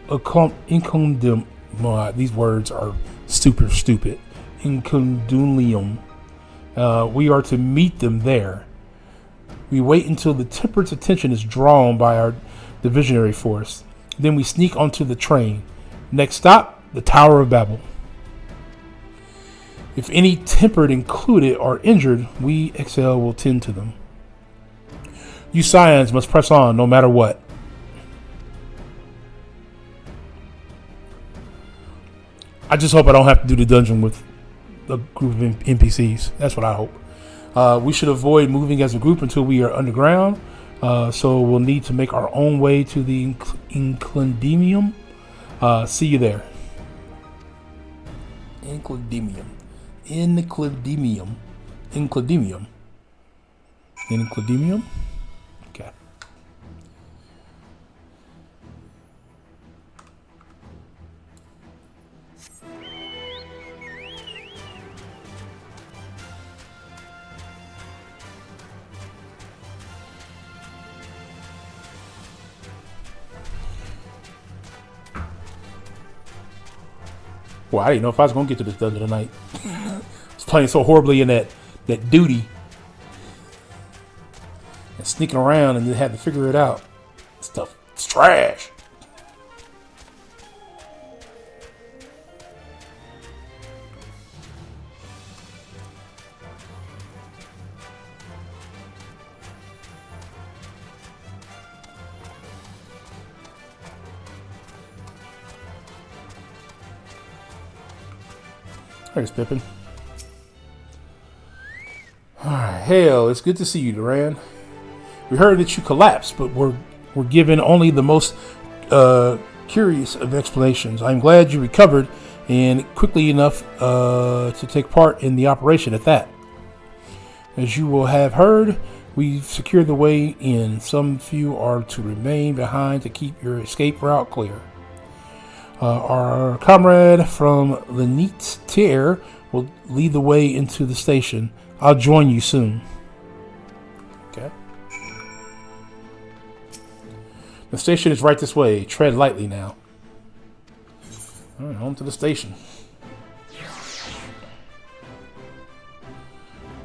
Incundum. These words are stupid. Incundulium. We are to meet them there. We wait until the Temperance attention is drawn by our divisionary force. Then we sneak onto the train. Next stop, the Tower of Babil. If any tempered included are injured, we, XL, will tend to them. You Scions must press on no matter what. I just hope I don't have to do the dungeon with a group of NPCs. That's what I hope. We should avoid moving as a group until we are underground. So we'll need to make our own way to the Includimium. See you there. Includimium. Okay. Well, I didn't know if I was going to get to this dungeon tonight. I was playing so horribly in that duty. And sneaking around and then had to figure it out. Stuff, it's trash. There's Pippin. Alright, hell, it's good to see you, Duran. We heard that you collapsed, but we're given only the most curious of explanations. I'm glad you recovered and quickly enough to take part in the operation at that. As you will have heard, we've secured the way in. Some few are to remain behind to keep your escape route clear. Our comrade from the Neat Tier will lead the way into the station. I'll join you soon. Okay. The station is right this way. Tread lightly now. All right, on to the station.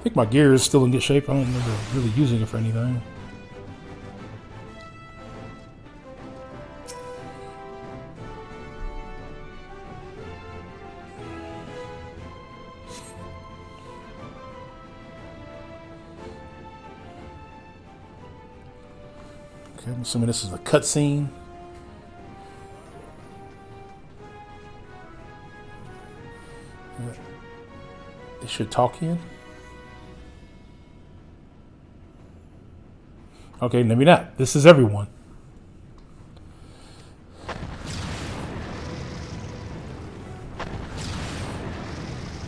I think my gear is still in good shape. I don't remember really using it for anything. Okay, I'm assuming this is a cutscene. They should talk in. Okay, maybe not. This is everyone.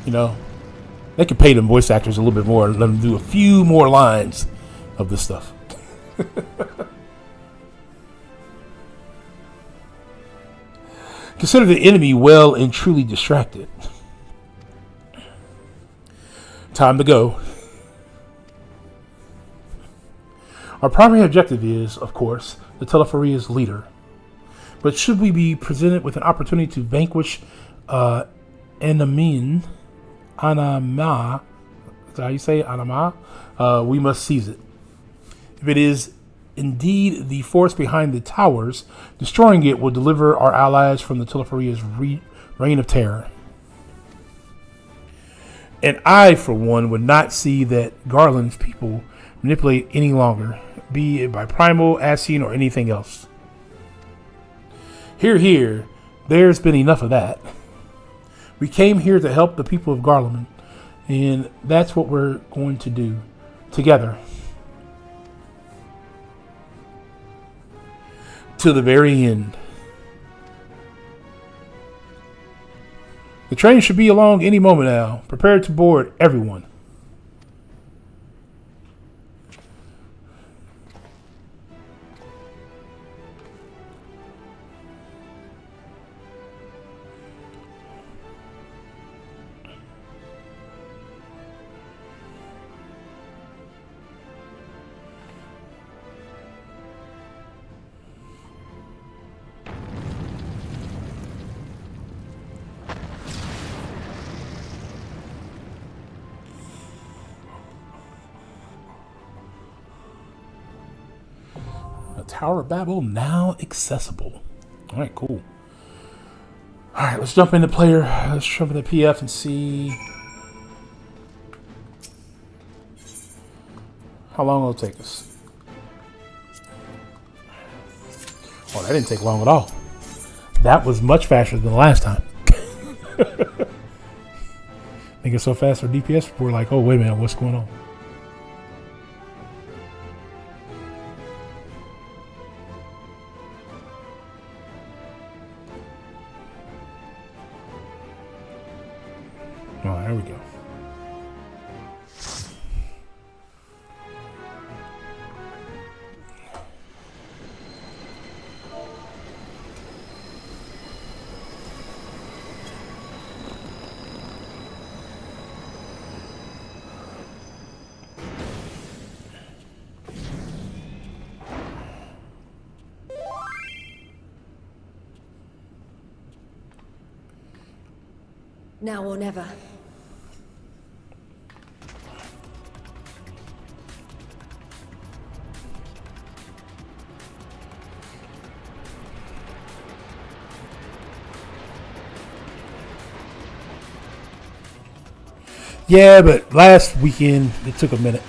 You know, they could pay them voice actors a little bit more and let them do a few more lines of this stuff. Consider the enemy well and truly distracted. Time to go. Our primary objective is, of course, the Teleferia's leader. But should we be presented with an opportunity to vanquish Anama, is that how you say it? Anama? We must seize it. If it is indeed the force behind the towers, destroying it will deliver our allies from the Teleferia's reign of terror. And I, for one, would not see that Garland's people manipulate any longer, be it by Primal, Ascian, or anything else. Here, there's been enough of that. We came here to help the people of Garland, and that's what we're going to do together. To the very end. The train should be along any moment now. Prepare to board, everyone. Tower of Babil now accessible. All right, cool. All right, let's jump into player. Let's jump into PF and see how long it'll take us. Oh, that didn't take long at all. That was much faster than the last time. They get so fast for DPS, we're like, oh, wait a minute, what's going on? Oh, there we go. Now or never. Yeah, but last weekend it took a minute.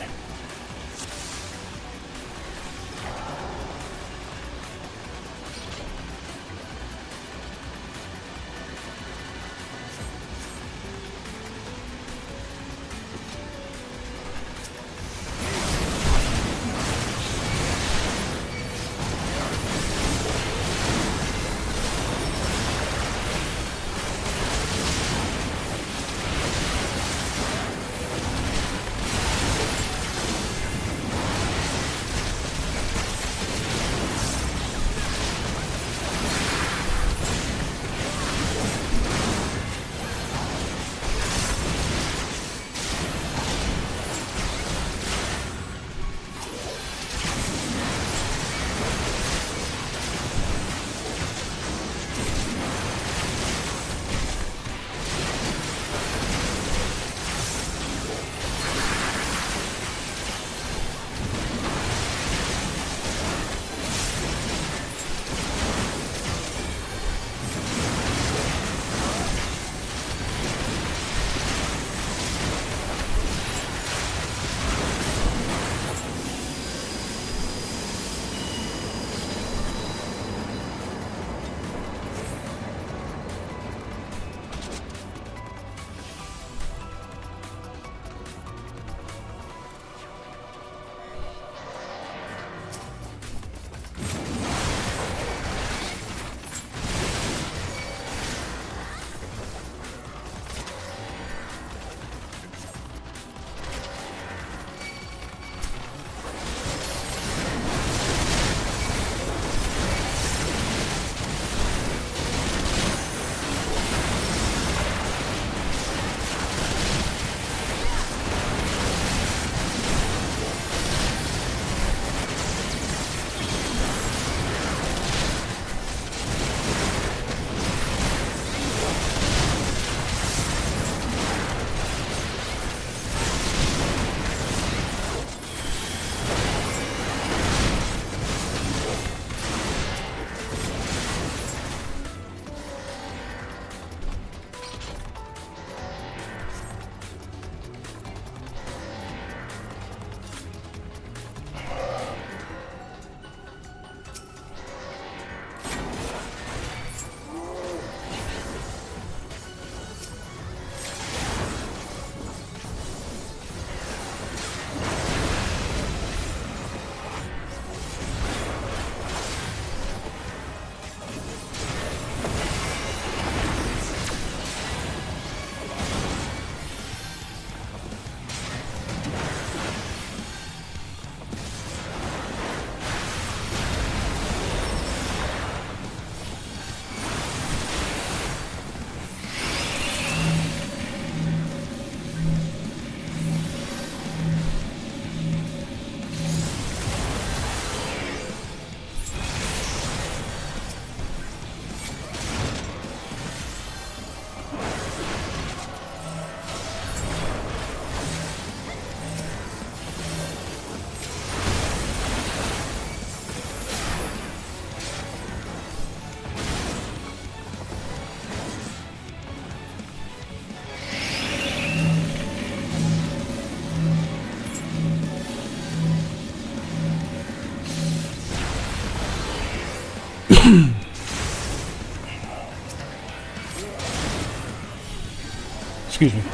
Excuse me.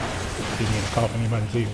Didn't mean to cough in anybody's ear.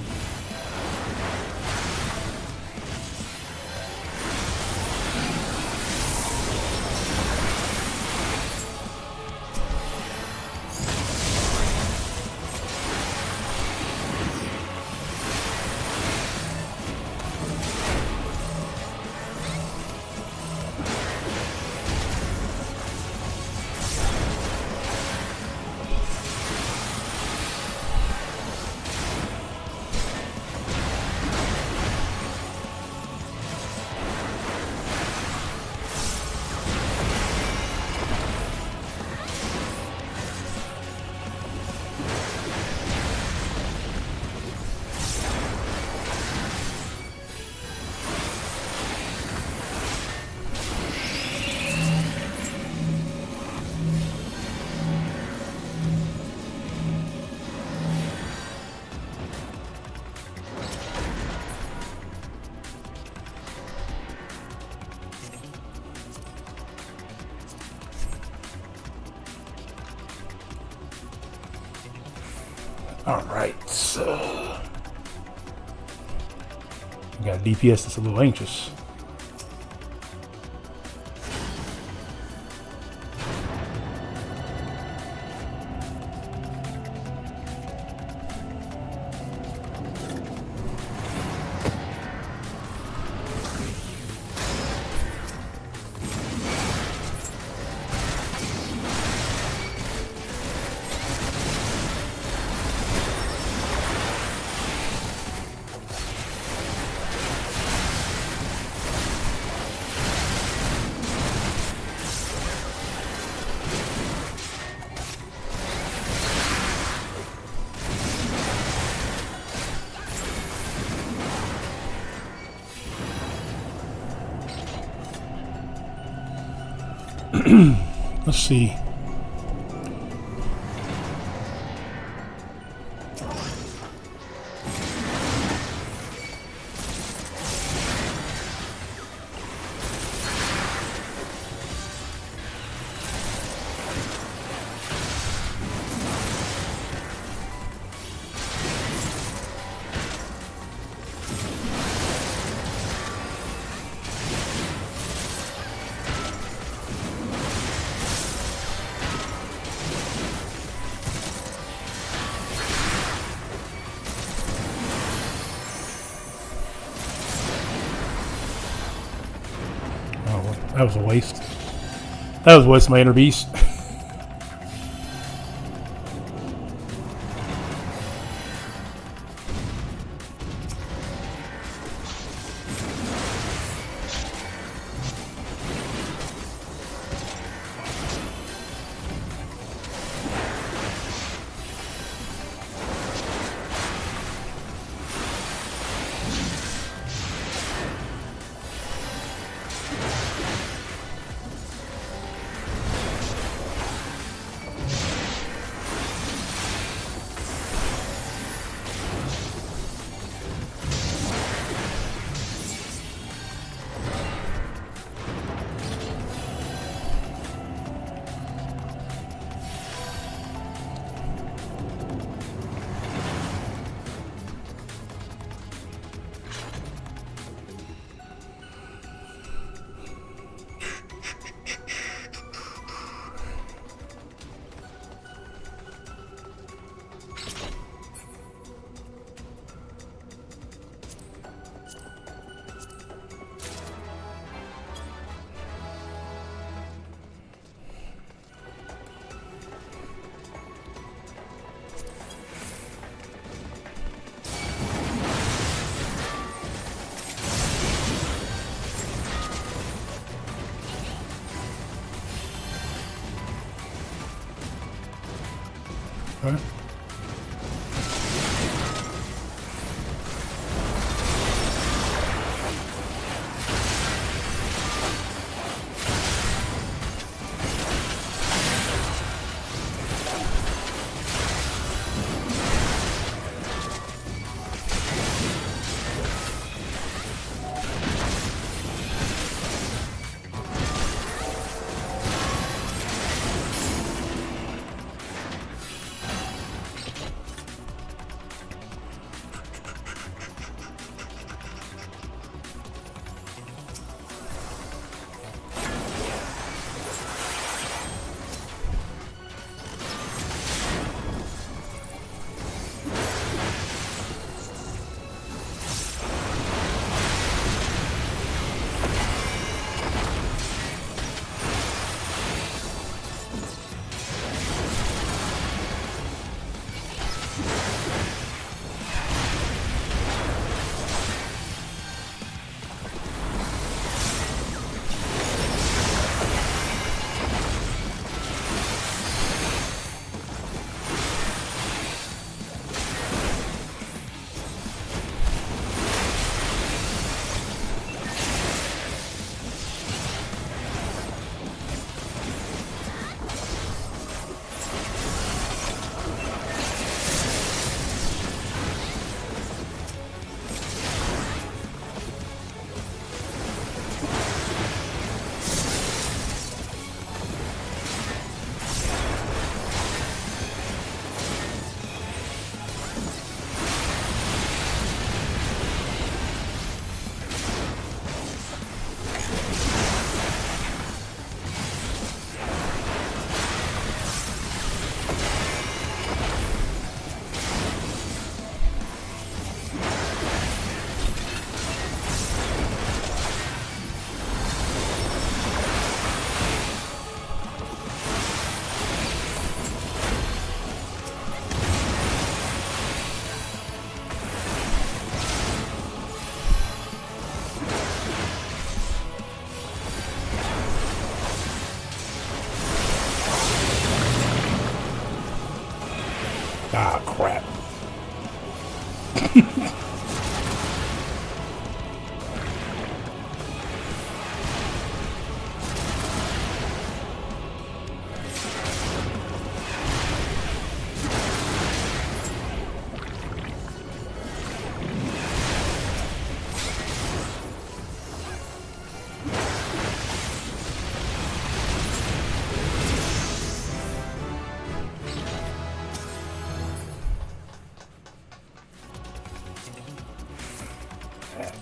Alright, so we got a DPS that's a little anxious. Let's see. That was a waste. That was a waste of my inner beast.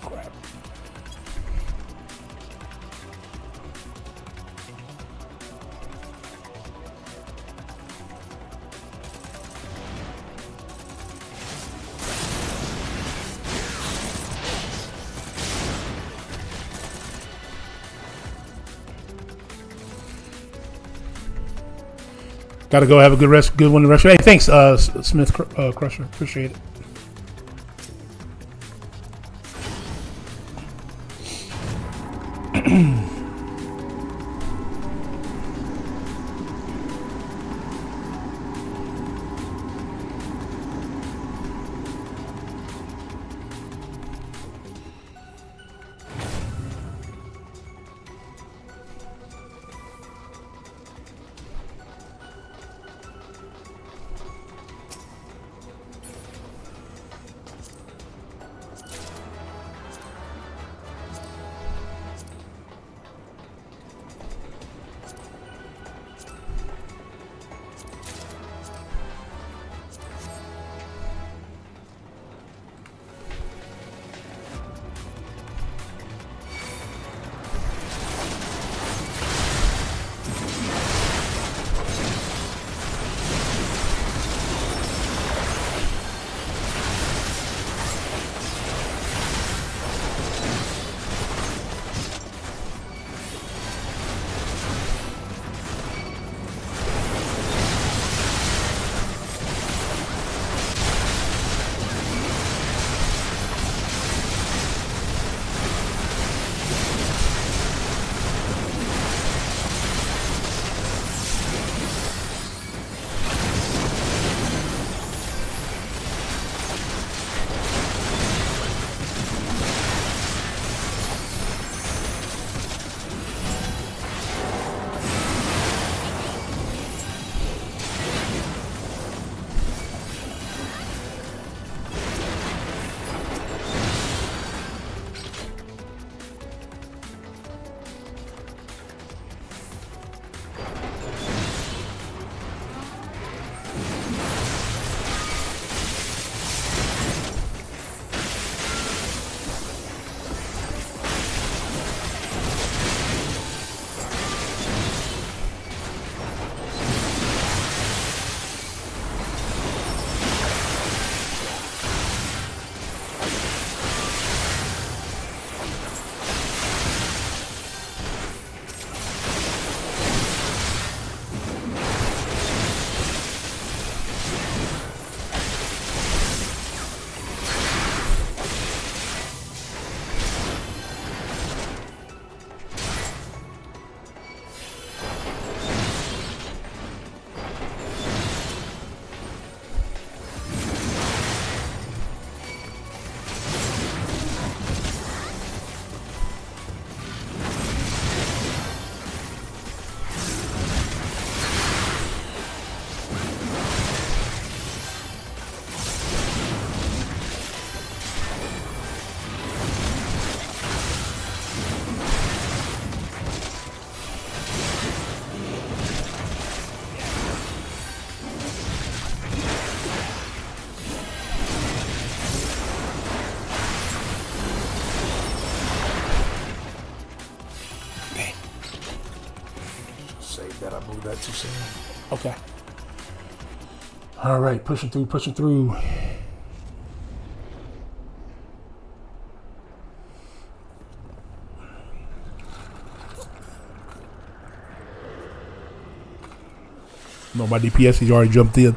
crap. Gotta go have a good rest, good one to rest. Hey, thanks, Smith Crusher. Appreciate it. That too soon. Okay. All right, pushing through, pushing through. No, my DPS, he's already jumped in.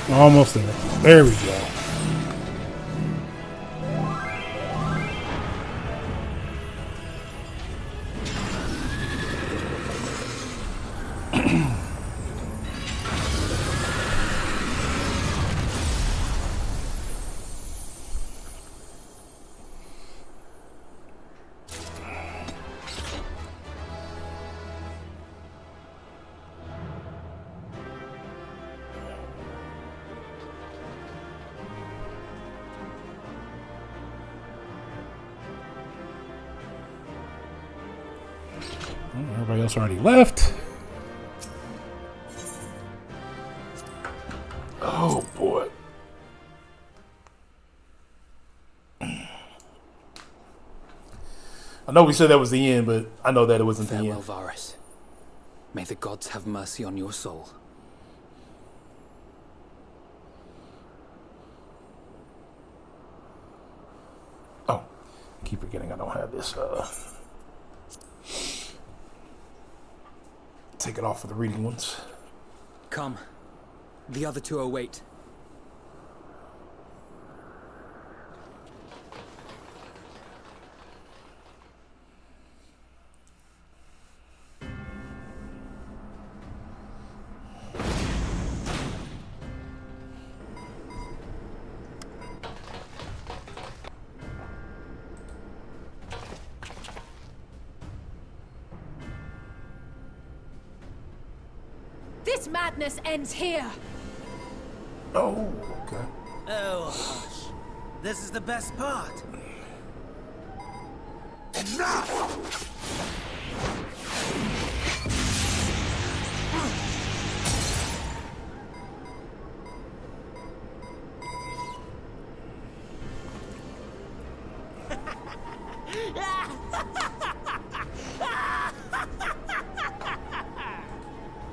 Almost there. There we go. Everybody else already left. Oh boy. I know we said that was the end, but I know that it wasn't the end. Farewell, Varys. May the gods have mercy on your soul. Oh, keep forgetting I don't have this. Take it off for the reading ones. Come. The other two await. This madness ends here. Oh, okay. Oh, hush. This is the best part.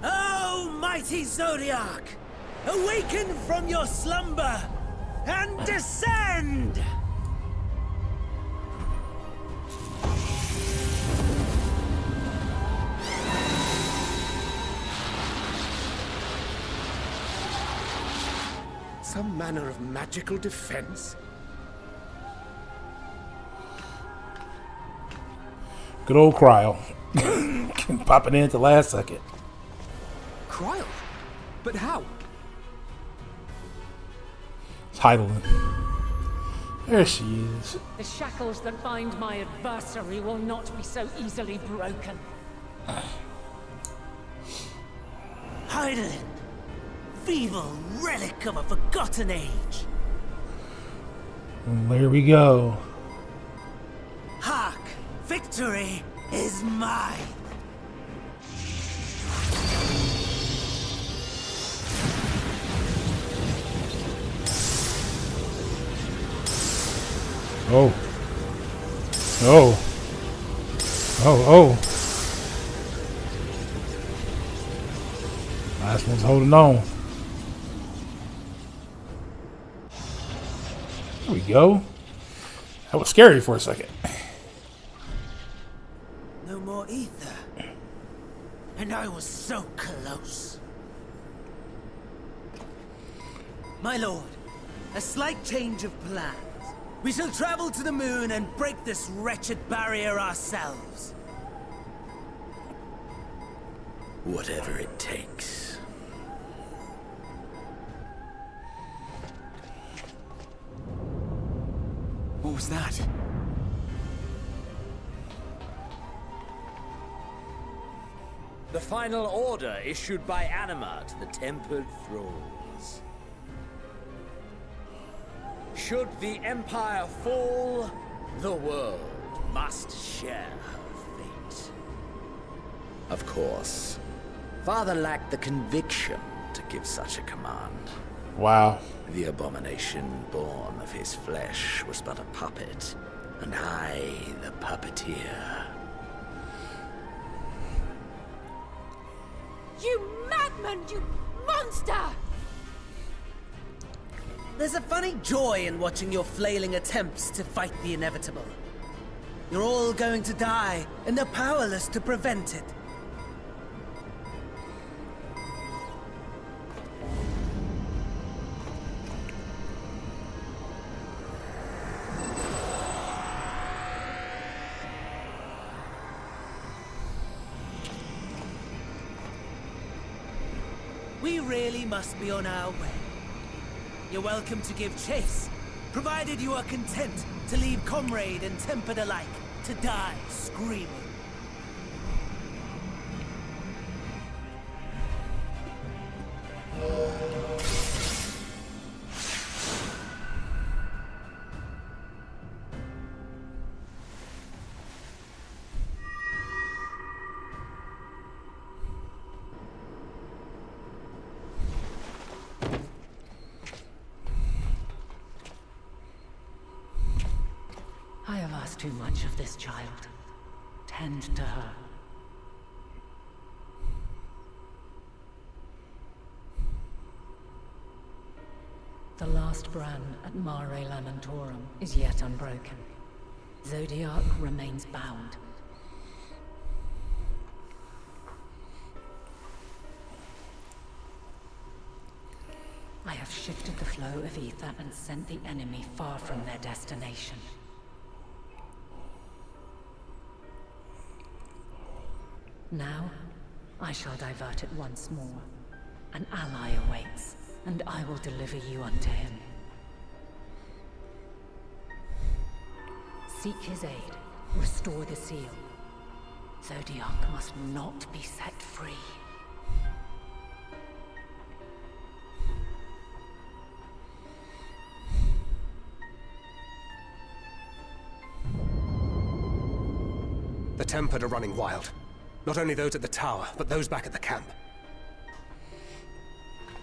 Oh, mighty Zodiac! Awaken from your slumber and descend! Some manner of magical defense? Good old Cryo. Popping in at the last second. Cryo? But how? It's Heidelin. There she is. The shackles that bind my adversary will not be so easily broken. Heidelin, feeble relic of a forgotten age. And there we go. Hark! Victory is mine! Oh. Oh. Oh. Last one's holding on. There we go. That was scary for a second. No more ether. And I was so close. My lord, a slight change of plans. We shall travel to the moon and break this wretched barrier ourselves. Whatever it takes. What was that? The final order issued by Anima to the Tempered Thralls. Should the Empire fall, the world must share her fate. Of course. Father lacked the conviction to give such a command. Wow. The abomination born of his flesh was but a puppet, and I the puppeteer. You madman, you monster! There's a funny joy in watching your flailing attempts to fight the inevitable. You're all going to die, and they're powerless to prevent it. really must be on our way. You're welcome to give chase, provided you are content to leave comrade and tempered alike to die screaming. I have asked too much of this child. Tend to her. The last brand at Mare Lamentorum is yet unbroken. Zodiac remains bound. I have shifted the flow of ether and sent the enemy far from their destination. Now, I shall divert it once more. An ally awaits, and I will deliver you unto him. Seek his aid. Restore the seal. Zodiac must not be set free. The Tempered are running wild. Not only those at the tower, but those back at the camp.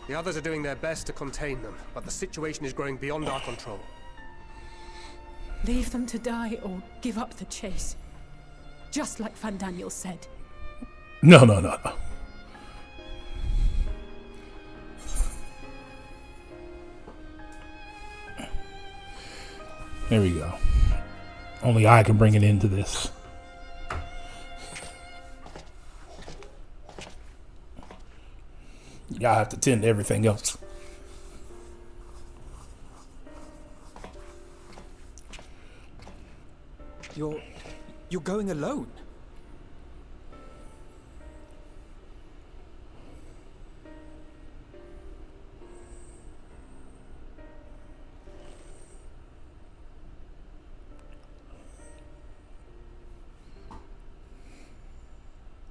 The others are doing their best to contain them, but the situation is growing beyond our control. Leave them to die or give up the chase. Just like Fandaniel said. No. There we go. Only I can bring an end to this. Y'all have to tend to everything else. You're going alone?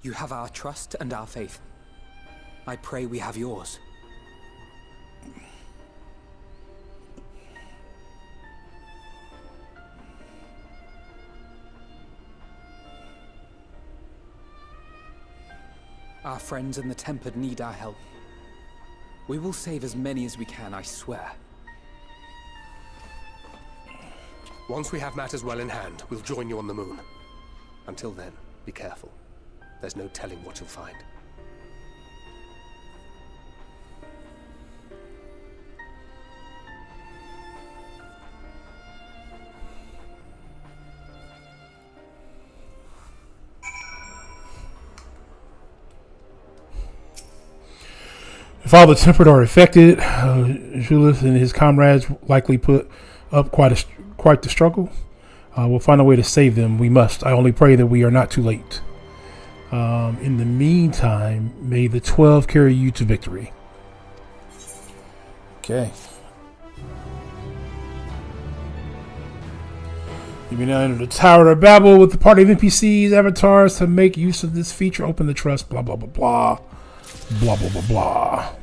You have our trust and our faith. I pray we have yours. Our friends in the Tempered need our help. We will save as many as we can, I swear. Once we have matters well in hand, we'll join you on the moon. Until then, be careful. There's no telling what you'll find. If all the Tempered are affected, Julius and his comrades likely put up quite the struggle. We'll find a way to save them. We must. I only pray that we are not too late. In the meantime, may the 12 carry you to victory. Okay. You may now enter the Tower of Babil with the party of NPCs, avatars to make use of this feature. Open the trust. Blah blah blah blah. Blah blah blah blah.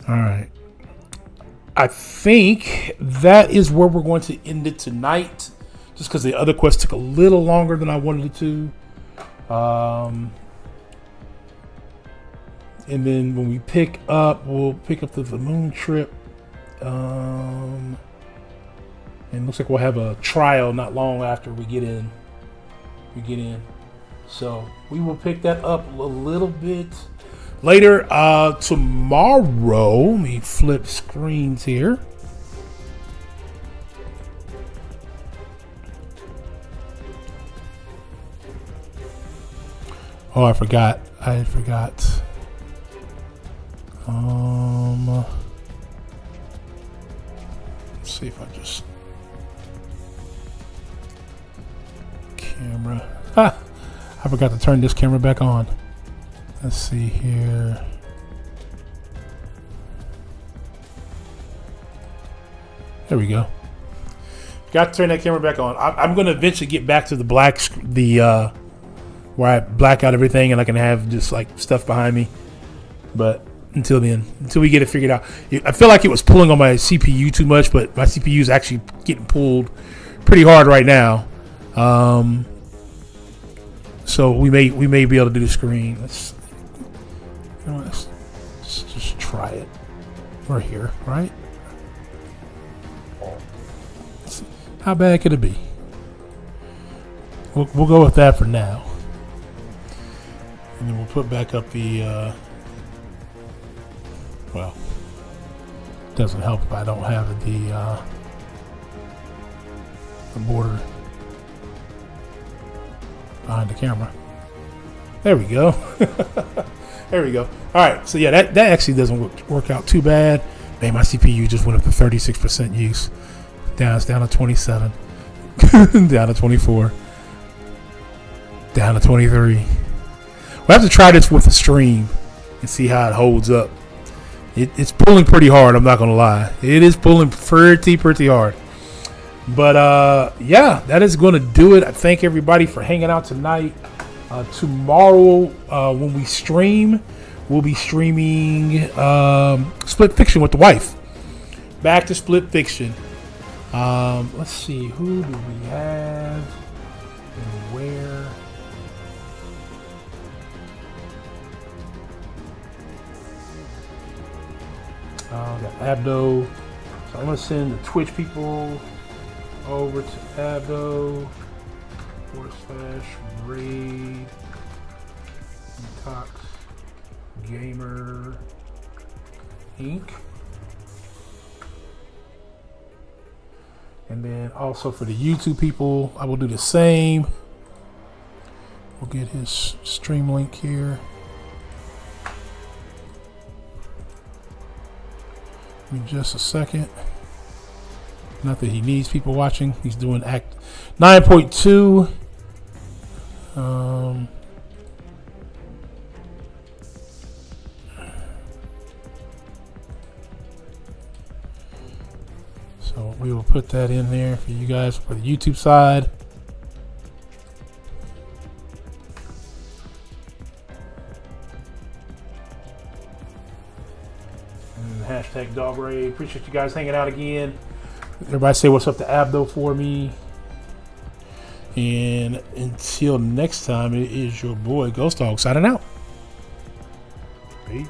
All right. I think that is where we're going to end it tonight, just because the other quest took a little longer than I wanted it to. And then when we pick up, we'll pick up the moon trip. And it looks like we'll have a trial not long after we get in. So we will pick that up a little bit later. Tomorrow, let me flip screens here. Oh, I forgot. Let's see if I just camera. I forgot to turn this camera back on. Let's see here. There we go. Got to turn that camera back on. I'm going to eventually get back to the black, where I black out everything and I can have just like stuff behind me. But until then, until we get it figured out, I feel like it was pulling on my CPU too much, but my CPU is actually getting pulled pretty hard right now. So we may be able to do the screen. Let's just try it. We're here, right? How bad could it be? We'll go with that for now, and then we'll put back up the. Well, doesn't help if I don't have the border behind the camera. There we go. There we go. All right. So yeah, that actually doesn't work out too bad. Man, my CPU just went up to 36% use. It's down to 27. Down to 24. Down to 23. We'll have to try this with the stream and see how it holds up. It's pulling pretty hard, I'm not going to lie. It is pulling pretty hard. But, yeah, that is going to do it. I thank everybody for hanging out tonight. Tomorrow, when we stream, we'll be streaming Split Fiction with the wife. Back to Split Fiction. Let's see, who do we have and where? Got Abdo. So I'm going to send the Twitch people over to Abdo /raid Detox Gamer Inc. And then also for the YouTube people, I will do the same. We'll get his stream link here. Give me just a second. Not that he needs people watching. He's doing Act 9.2. So we will put that in there for you guys for the YouTube side. And hashtag DogRaid. Appreciate you guys hanging out again. Everybody say what's up to Abdo for me. And until next time, it is your boy Ghost Dog signing out. Peace.